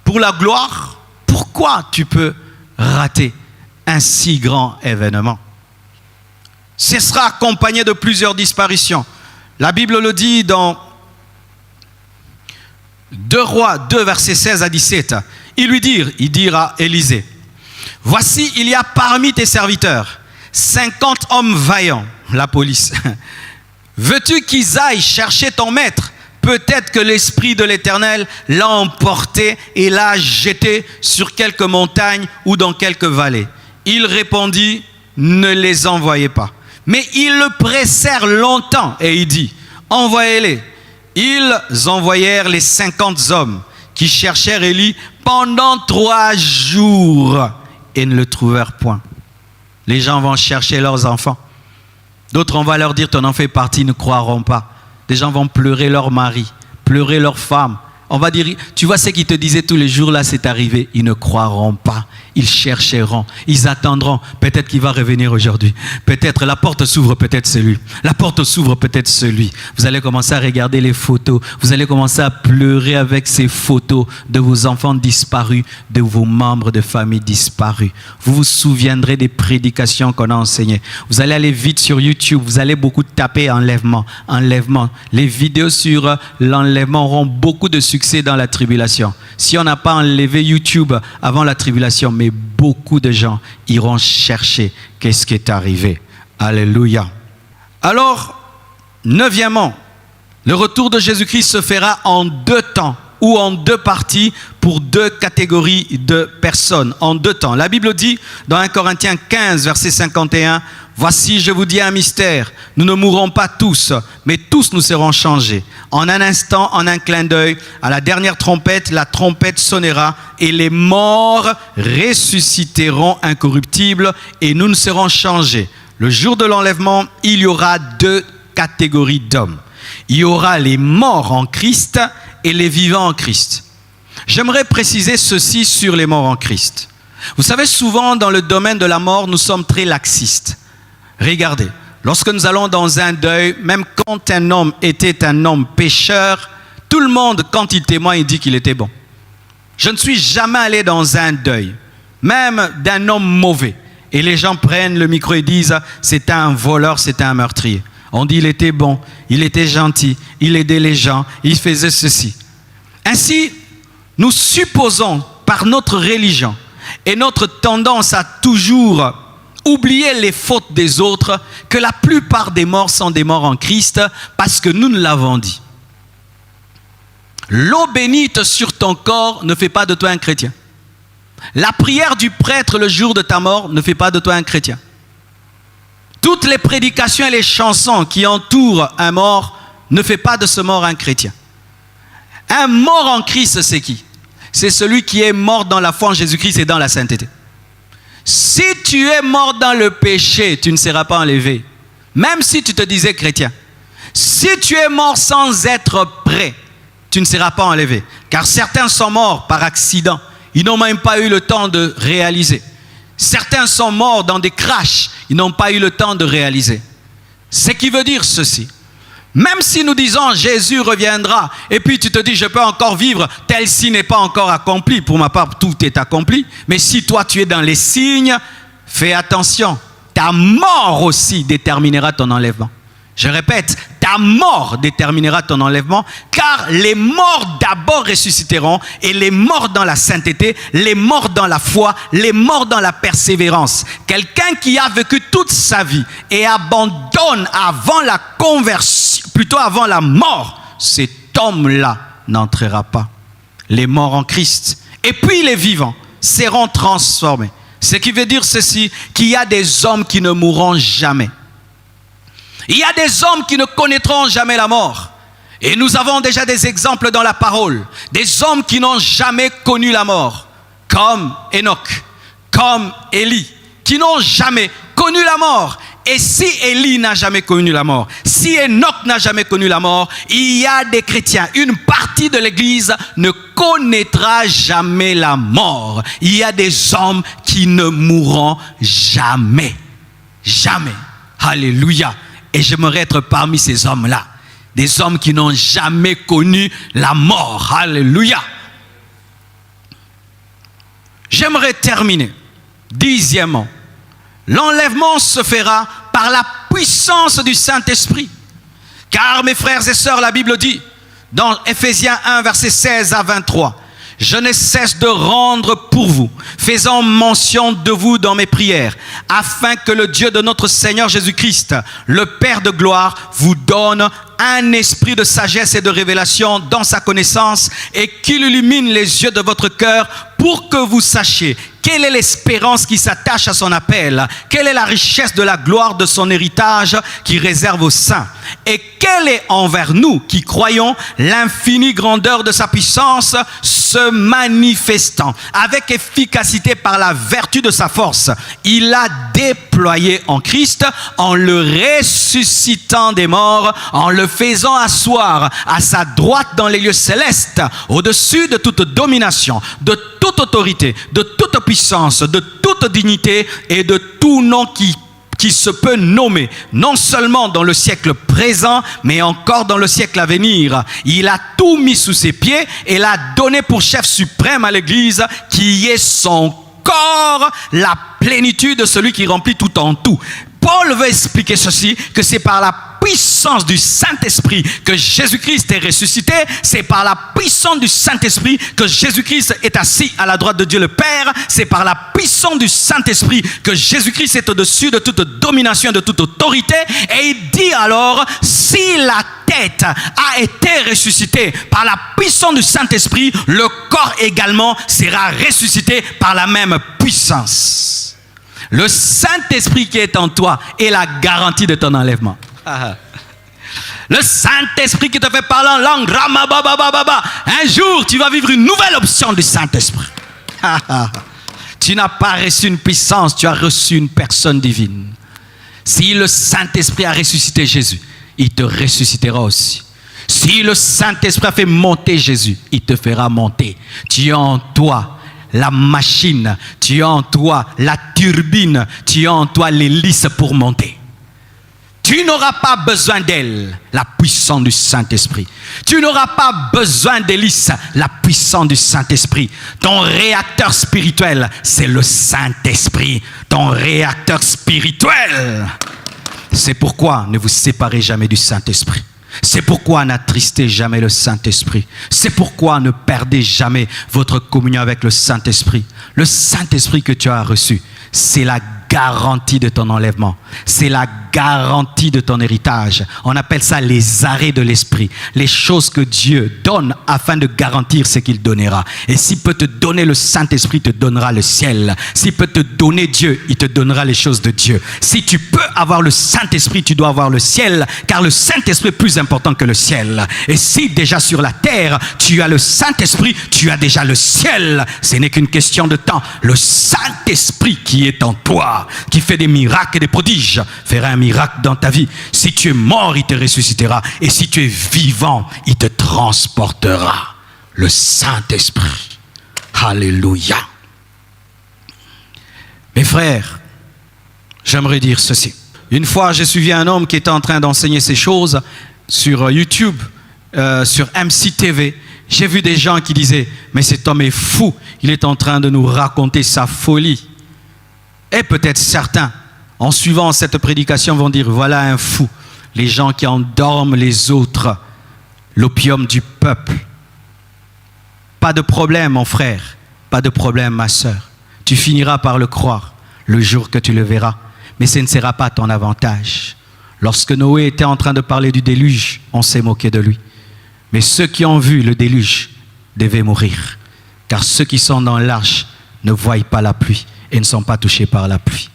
Pour la gloire? Pourquoi tu peux rater un si grand événement? Ce sera accompagné de plusieurs disparitions. La Bible le dit dans 2 Rois 2, versets 16 à 17. Il dira à Élisée, voici, il y a parmi tes serviteurs 50 hommes vaillants, la police. Veux-tu qu'ils aillent chercher ton maître? Peut-être que l'Esprit de l'Éternel l'a emporté et l'a jeté sur quelque montagne ou dans quelque vallée. Il répondit, ne les envoyez pas. Mais ils le pressèrent longtemps et il dit, envoyez-les. Ils envoyèrent les 50 hommes qui cherchèrent Élie pendant 3 jours et ne le trouvèrent point. Les gens vont chercher leurs enfants. D'autres, on va leur dire, ton enfant est parti, ils ne croiront pas. Des gens vont pleurer leur mari, pleurer leur femme. On va dire, tu vois ce qu'ils te disaient tous les jours, là c'est arrivé. Ils ne croiront pas, ils chercheront, ils attendront. Peut-être qu'il va revenir aujourd'hui. Peut-être la porte s'ouvre, peut-être celui. La porte s'ouvre, peut-être celui. Vous allez commencer à regarder les photos. Vous allez commencer à pleurer avec ces photos de vos enfants disparus, de vos membres de famille disparus. Vous vous souviendrez des prédications qu'on a enseignées. Vous allez aller vite sur YouTube. Vous allez beaucoup taper enlèvement, enlèvement. Les vidéos sur l'enlèvement auront beaucoup de succès dans la tribulation. Si on n'a pas enlevé YouTube avant la tribulation, mais beaucoup de gens iront chercher qu'est-ce qui est arrivé Alléluia. Alors, neuvièmement, le retour de Jésus-Christ se fera en 2 temps ou en 2 parties pour 2 catégories de personnes, en 2 temps. La Bible dit dans 1 Corinthiens 15, verset 51, « Voici, je vous dis un mystère, nous ne mourrons pas tous, mais tous nous serons changés. En un instant, en un clin d'œil, à la dernière trompette, la trompette sonnera et les morts ressusciteront incorruptibles et nous ne serons changés. Le jour de l'enlèvement, il y aura 2 catégories d'hommes. Il y aura les morts en Christ et les vivants en Christ. » J'aimerais préciser ceci sur les morts en Christ. Vous savez, souvent dans le domaine de la mort, nous sommes très laxistes. Regardez, lorsque nous allons dans un deuil, même quand un homme était un homme pécheur, tout le monde, quand il témoigne, il dit qu'il était bon. Je ne suis jamais allé dans un deuil, même d'un homme mauvais. Et les gens prennent le micro et disent « c'était un voleur, c'était un meurtrier ». On dit « il était bon, il était gentil, il aidait les gens, il faisait ceci ». Ainsi, nous supposons par notre religion et notre tendance à toujours oublier les fautes des autres que la plupart des morts sont des morts en Christ parce que nous l'avons dit. L'eau bénite sur ton corps ne fait pas de toi un chrétien. La prière du prêtre le jour de ta mort ne fait pas de toi un chrétien. Toutes les prédications et les chansons qui entourent un mort ne fait pas de ce mort un chrétien. Un mort en Christ, c'est qui? C'est celui qui est mort dans la foi en Jésus-Christ et dans la sainteté. Si tu es mort dans le péché, tu ne seras pas enlevé. Même si tu te disais chrétien. Si tu es mort sans être prêt, tu ne seras pas enlevé. Car certains sont morts par accident. Ils n'ont même pas eu le temps de réaliser. Certains sont morts dans des crashs. Ils n'ont pas eu le temps de réaliser. Ce qui veut dire ceci. Même si nous disons Jésus reviendra et puis tu te dis je peux encore vivre, tel signe n'est pas encore accompli. Pour ma part, tout est accompli. Mais si toi tu es dans les signes, fais attention. Ta mort aussi déterminera ton enlèvement. Je répète, ta mort déterminera ton enlèvement, car les morts d'abord ressusciteront et les morts dans la sainteté, les morts dans la foi, les morts dans la persévérance. Quelqu'un qui a vécu toute sa vie et abandonne avant la conversion, plutôt avant la mort, cet homme-là n'entrera pas. Les morts en Christ et puis les vivants seront transformés. Ce qui veut dire ceci, qu'il y a des hommes qui ne mourront jamais. Il y a des hommes qui ne connaîtront jamais la mort. Et nous avons déjà des exemples dans la parole. Des hommes qui n'ont jamais connu la mort. Comme Enoch, comme Élie, qui n'ont jamais connu la mort. Et si Élie n'a jamais connu la mort, si Enoch n'a jamais connu la mort, il y a des chrétiens, une partie de l'Église ne connaîtra jamais la mort. Il y a des hommes qui ne mourront jamais. Jamais. Alléluia. Et j'aimerais être parmi ces hommes-là. Des hommes qui n'ont jamais connu la mort. Alléluia. J'aimerais terminer. 10e. L'enlèvement se fera par la puissance du Saint-Esprit. Car mes frères et sœurs, la Bible dit, dans Ephésiens 1, versets 16 à 23, « Je ne cesse de rendre pour vous, faisant mention de vous dans mes prières, afin que le Dieu de notre Seigneur Jésus-Christ, le Père de gloire, vous donne un esprit de sagesse et de révélation dans sa connaissance et qu'il illumine les yeux de votre cœur pour que vous sachiez quelle est l'espérance qui s'attache à son appel, quelle est la richesse de la gloire de son héritage qui réserve aux saints et quelle est envers nous qui croyons l'infinie grandeur de sa puissance se manifestant avec efficacité par la vertu de sa force. Il a déployé en Christ en le ressuscitant des morts, en le faisant asseoir à sa droite dans les lieux célestes, au-dessus de toute domination, de toute autorité, de toute puissance, de toute dignité et de tout nom qui se peut nommer, non seulement dans le siècle présent, mais encore dans le siècle à venir. Il a tout mis sous ses pieds et l'a donné pour chef suprême à l'Église, qui est son corps, la plénitude de celui qui remplit tout en tout. Paul veut expliquer ceci, que c'est par la puissance du Saint-Esprit que Jésus-Christ est ressuscité. C'est par la puissance du Saint-Esprit que Jésus-Christ est assis à la droite de Dieu le Père. C'est par la puissance du Saint-Esprit que Jésus-Christ est au-dessus de toute domination, de toute autorité. Et il dit alors, si la tête a été ressuscitée par la puissance du Saint-Esprit, le corps également sera ressuscité par la même puissance. Le Saint-Esprit qui est en toi est la garantie de ton enlèvement. Le Saint-Esprit qui te fait parler en langue, un jour tu vas vivre une nouvelle option du Saint-Esprit. Tu n'as pas reçu une puissance, tu as reçu une personne divine. Si le Saint-Esprit a ressuscité Jésus, il te ressuscitera aussi. Si le Saint-Esprit a fait monter Jésus, il te fera monter. Tu as en toi la machine, tu as en toi la turbine, tu as en toi l'hélice pour monter. Tu n'auras pas besoin d'elle, la puissance du Saint-Esprit. Tu n'auras pas besoin d'hélice, la puissance du Saint-Esprit. Ton réacteur spirituel, c'est le Saint-Esprit. Ton réacteur spirituel. C'est pourquoi ne vous séparez jamais du Saint-Esprit. C'est pourquoi n'attristez jamais le Saint-Esprit. C'est pourquoi ne perdez jamais votre communion avec le Saint-Esprit. Le Saint-Esprit que tu as reçu, c'est la garantie de ton enlèvement. C'est la garantie de ton héritage. On appelle ça les arrêts de l'esprit. Les choses que Dieu donne afin de garantir ce qu'il donnera. Et s'il peut te donner le Saint-Esprit, il te donnera le ciel. S'il peut te donner Dieu, il te donnera les choses de Dieu. Si tu peux avoir le Saint-Esprit, tu dois avoir le ciel, car le Saint-Esprit est plus important que le ciel. Et si déjà sur la terre, tu as le Saint-Esprit, tu as déjà le ciel. Ce n'est qu'une question de temps. Le Saint-Esprit qui est en toi, qui fait des miracles et des prodiges, fera un miracle dans ta vie. Si tu es mort, il te ressuscitera. Et si tu es vivant, il te transportera. Le Saint-Esprit. Alléluia. Mes frères, j'aimerais dire ceci. Une fois, j'ai suivi un homme qui était en train d'enseigner ces choses sur YouTube, sur MCTV. J'ai vu des gens qui disaient, mais cet homme est fou. Il est en train de nous raconter sa folie. Et peut-être certains, en suivant cette prédication, vont dire, voilà un fou. Les gens qui endorment les autres, l'opium du peuple. Pas de problème, mon frère. Pas de problème, ma sœur. Tu finiras par le croire le jour que tu le verras. Mais ce ne sera pas ton avantage. Lorsque Noé était en train de parler du déluge, on s'est moqué de lui. Mais ceux qui ont vu le déluge devaient mourir. Car ceux qui sont dans l'arche ne voient pas la pluie et ne sont pas touchés par la pluie.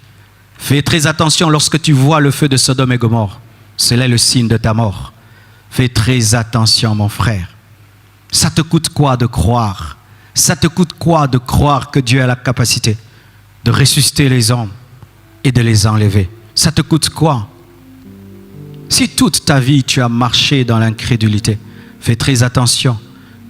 Fais très attention lorsque tu vois le feu de Sodome et Gomorrhe. Cela est le signe de ta mort. Fais très attention, mon frère. Ça te coûte quoi de croire? Ça te coûte quoi de croire que Dieu a la capacité de ressusciter les hommes et de les enlever? Ça te coûte quoi? Si toute ta vie tu as marché dans l'incrédulité, fais très attention,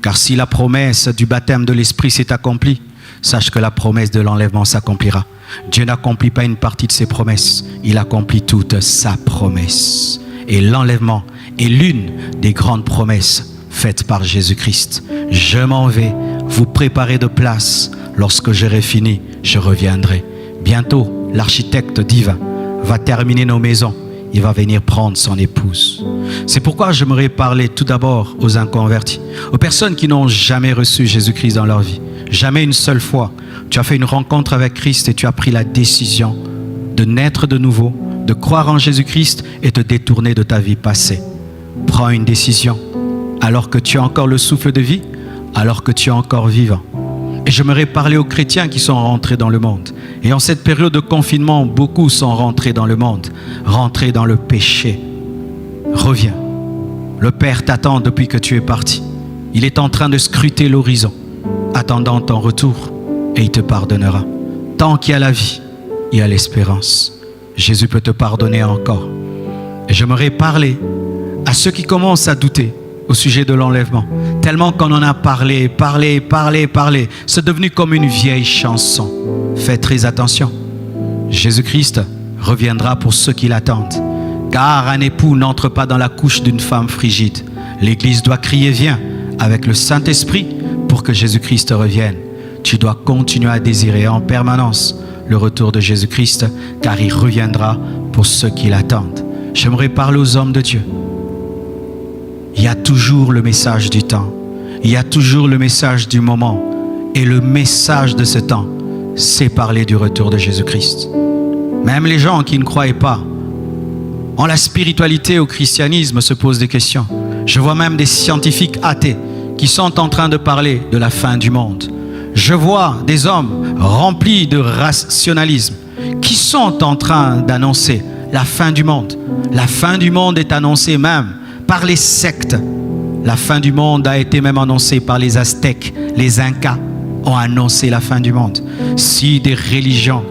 car si la promesse du baptême de l'Esprit s'est accomplie, sache que la promesse de l'enlèvement s'accomplira. Dieu n'accomplit pas une partie de ses promesses, il accomplit toute sa promesse. Et l'enlèvement est l'une des grandes promesses faites par Jésus-Christ. Je m'en vais vous préparer de place. Lorsque j'aurai fini, je reviendrai. Bientôt, l'architecte divin va terminer nos maisons. Il va venir prendre son épouse. C'est pourquoi j'aimerais parler tout d'abord aux inconvertis, aux personnes qui n'ont jamais reçu Jésus-Christ dans leur vie. Jamais une seule fois, tu as fait une rencontre avec Christ et tu as pris la décision de naître de nouveau, de croire en Jésus-Christ et te détourner de ta vie passée. Prends une décision alors que tu as encore le souffle de vie, alors que tu es encore vivant. Et j'aimerais parler aux chrétiens qui sont rentrés dans le monde. Et en cette période de confinement, beaucoup sont rentrés dans le monde, rentrés dans le péché. Reviens. Le Père t'attend depuis que tu es parti. Il est en train de scruter l'horizon, attendant ton retour, et il te pardonnera. Tant qu'il y a la vie, il y a l'espérance. Jésus peut te pardonner encore. Et j'aimerais parler à ceux qui commencent à douter au sujet de l'enlèvement. Tellement qu'on en a parlé. C'est devenu comme une vieille chanson. Faites très attention. Jésus-Christ reviendra pour ceux qui l'attendent. Car un époux n'entre pas dans la couche d'une femme frigide. L'Église doit crier viens avec le Saint-Esprit pour que Jésus-Christ revienne. Tu dois continuer à désirer en permanence le retour de Jésus-Christ car il reviendra pour ceux qui l'attendent. J'aimerais parler aux hommes de Dieu. Il y a toujours le message du temps. Il y a toujours le message du moment. Et le message de ce temps, c'est parler du retour de Jésus-Christ. Même les gens qui ne croyaient pas en la spiritualité, au christianisme, se posent des questions. Je vois même des scientifiques athées qui sont en train de parler de la fin du monde. Je vois des hommes remplis de rationalisme qui sont en train d'annoncer la fin du monde. La fin du monde est annoncée même par les sectes. La fin du monde a été même annoncée par les Aztèques. Les Incas ont annoncé la fin du monde. Si des religions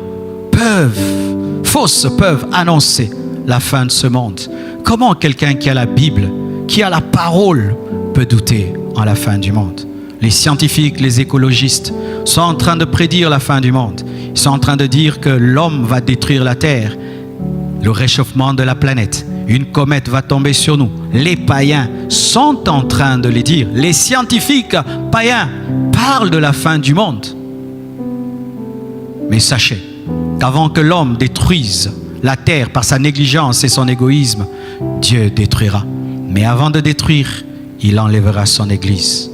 fausses peuvent annoncer la fin de ce monde, comment quelqu'un qui a la Bible, qui a la parole, peut douter en la fin du monde? Les scientifiques, les écologistes sont en train de prédire la fin du monde. Ils sont en train de dire que l'homme va détruire la terre, le réchauffement de la planète. Une comète va tomber sur nous. Les païens sont en train de le dire. Les scientifiques païens parlent de la fin du monde. Mais sachez qu'avant que l'homme détruise la terre par sa négligence et son égoïsme, Dieu détruira. Mais avant de détruire, il enlèvera son Église.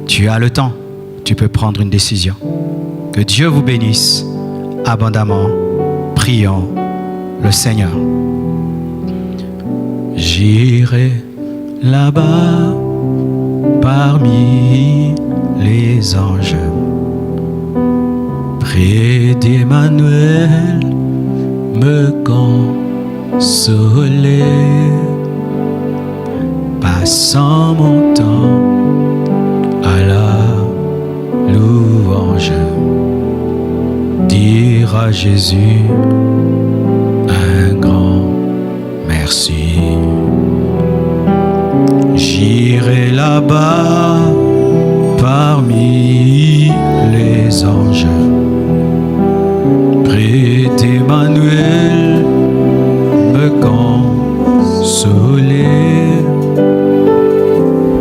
Tu as le temps, tu peux prendre une décision. Que Dieu vous bénisse abondamment. Prions le Seigneur. J'irai là-bas parmi les anges, près d'Emmanuel, me consoler, passant mon temps à la louange, dire à Jésus un grand merci. J'irai là-bas parmi les anges, près d'Emmanuel, me consoler,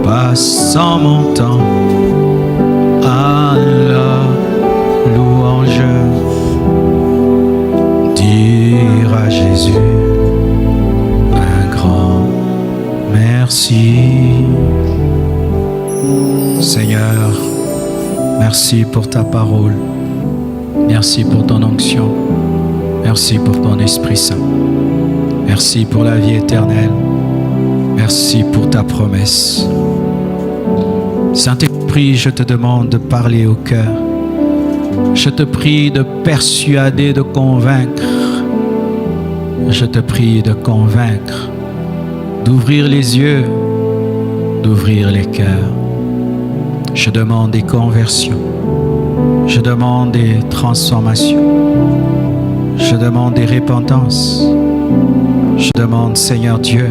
passant mon temps à la louange, dire à Jésus un grand merci. Seigneur, merci pour ta parole. Merci pour ton onction. Merci pour ton Esprit Saint. Merci pour la vie éternelle. Merci pour ta promesse. Saint-Esprit, je te demande de parler au cœur. Je te prie de persuader, de convaincre. Je te prie de convaincre, d'ouvrir les yeux, d'ouvrir les cœurs. Je demande des conversions. Je demande des transformations. Je demande des repentances. Je demande, Seigneur Dieu,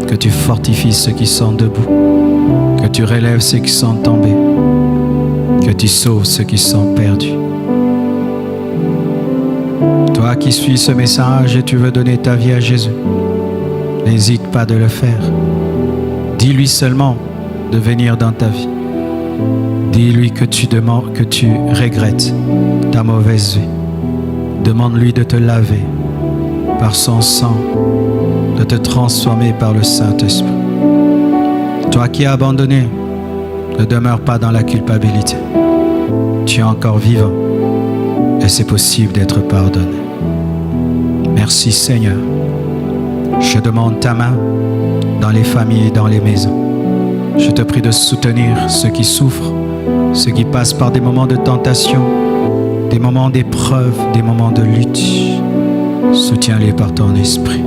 que tu fortifies ceux qui sont debout, que tu relèves ceux qui sont tombés, que tu sauves ceux qui sont perdus. Toi qui suis ce message et tu veux donner ta vie à Jésus, n'hésite pas de le faire. Dis-lui seulement de venir dans ta vie. Dis-lui que tu demandes, que tu regrettes ta mauvaise vie. Demande-lui de te laver par son sang, de te transformer par le Saint-Esprit. Toi qui es abandonné, ne demeure pas dans la culpabilité. Tu es encore vivant et c'est possible d'être pardonné. Merci Seigneur. Je demande ta main dans les familles et dans les maisons. Je te prie de soutenir ceux qui souffrent, ceux qui passent par des moments de tentation, des moments d'épreuve, des moments de lutte. Soutiens-les par ton esprit.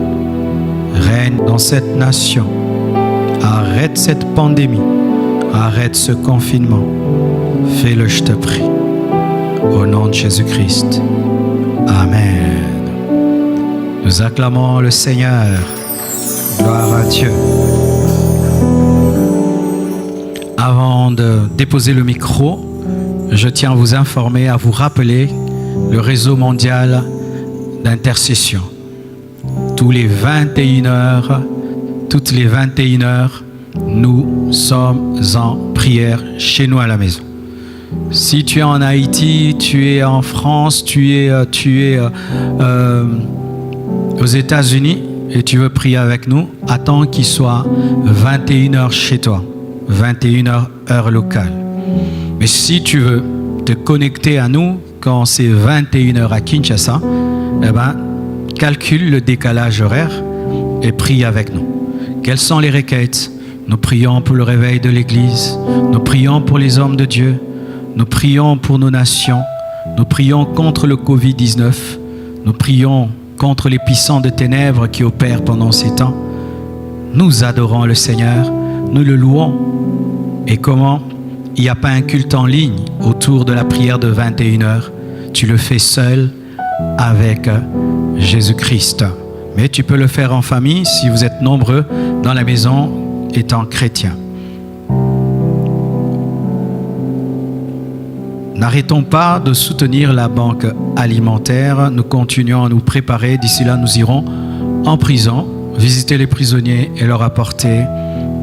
Règne dans cette nation. Arrête cette pandémie. Arrête ce confinement. Fais-le, je te prie. Au nom de Jésus-Christ. Amen. Nous acclamons le Seigneur. Gloire à Dieu. Avant de déposer le micro, je tiens à vous informer, à vous rappeler le réseau mondial d'intercession. Toutes les 21 heures, nous sommes en prière chez nous à la maison. Si tu es en Haïti, tu es en France, tu es aux États-Unis et tu veux prier avec nous, attends qu'il soit 21h chez toi, 21h heure locale. Mais si tu veux te connecter à nous quand c'est 21h à Kinshasa, eh ben, calcule le décalage horaire et prie avec nous. Quelles sont les requêtes? Nous prions pour le réveil de l'Église, nous prions pour les hommes de Dieu, nous prions pour nos nations, nous prions contre le Covid-19, nous prions contre les puissants de ténèbres qui opèrent pendant ces temps. Nous adorons le Seigneur, nous le louons. Et comment? Il n'y a pas un culte en ligne autour de la prière de 21h. Tu le fais seul avec Jésus-Christ. Mais tu peux le faire en famille si vous êtes nombreux dans la maison étant chrétiens. N'arrêtons pas de soutenir la banque alimentaire. Nous continuons à nous préparer. D'ici là, nous irons en prison, visiter les prisonniers et leur apporter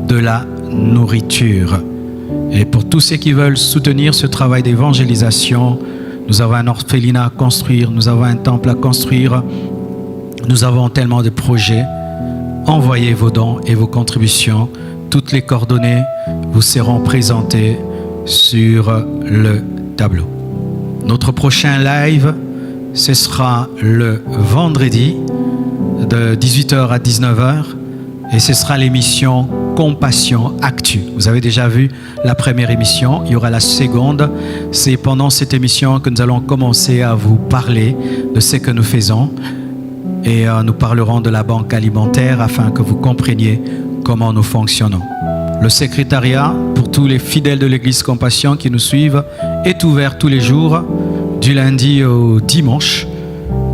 de la nourriture. Et pour tous ceux qui veulent soutenir ce travail d'évangélisation, nous avons un orphelinat à construire, nous avons un temple à construire, nous avons tellement de projets. Envoyez vos dons et vos contributions. Toutes les coordonnées vous seront présentées sur le tableau. Notre prochain live, ce sera le vendredi de 18h à 19h et ce sera l'émission Compassion Actu. Vous avez déjà vu la première émission, il y aura la seconde. C'est pendant cette émission que nous allons commencer à vous parler de ce que nous faisons et nous parlerons de la banque alimentaire afin que vous compreniez comment nous fonctionnons. Le secrétariat, pour tous les fidèles de l'Église Compassion qui nous suivent, est ouvert tous les jours, du lundi au dimanche.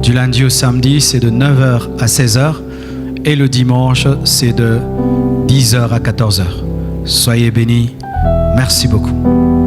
Du lundi au samedi, c'est de 9h à 16h. Et le dimanche, c'est de 10h à 14h. Soyez bénis. Merci beaucoup.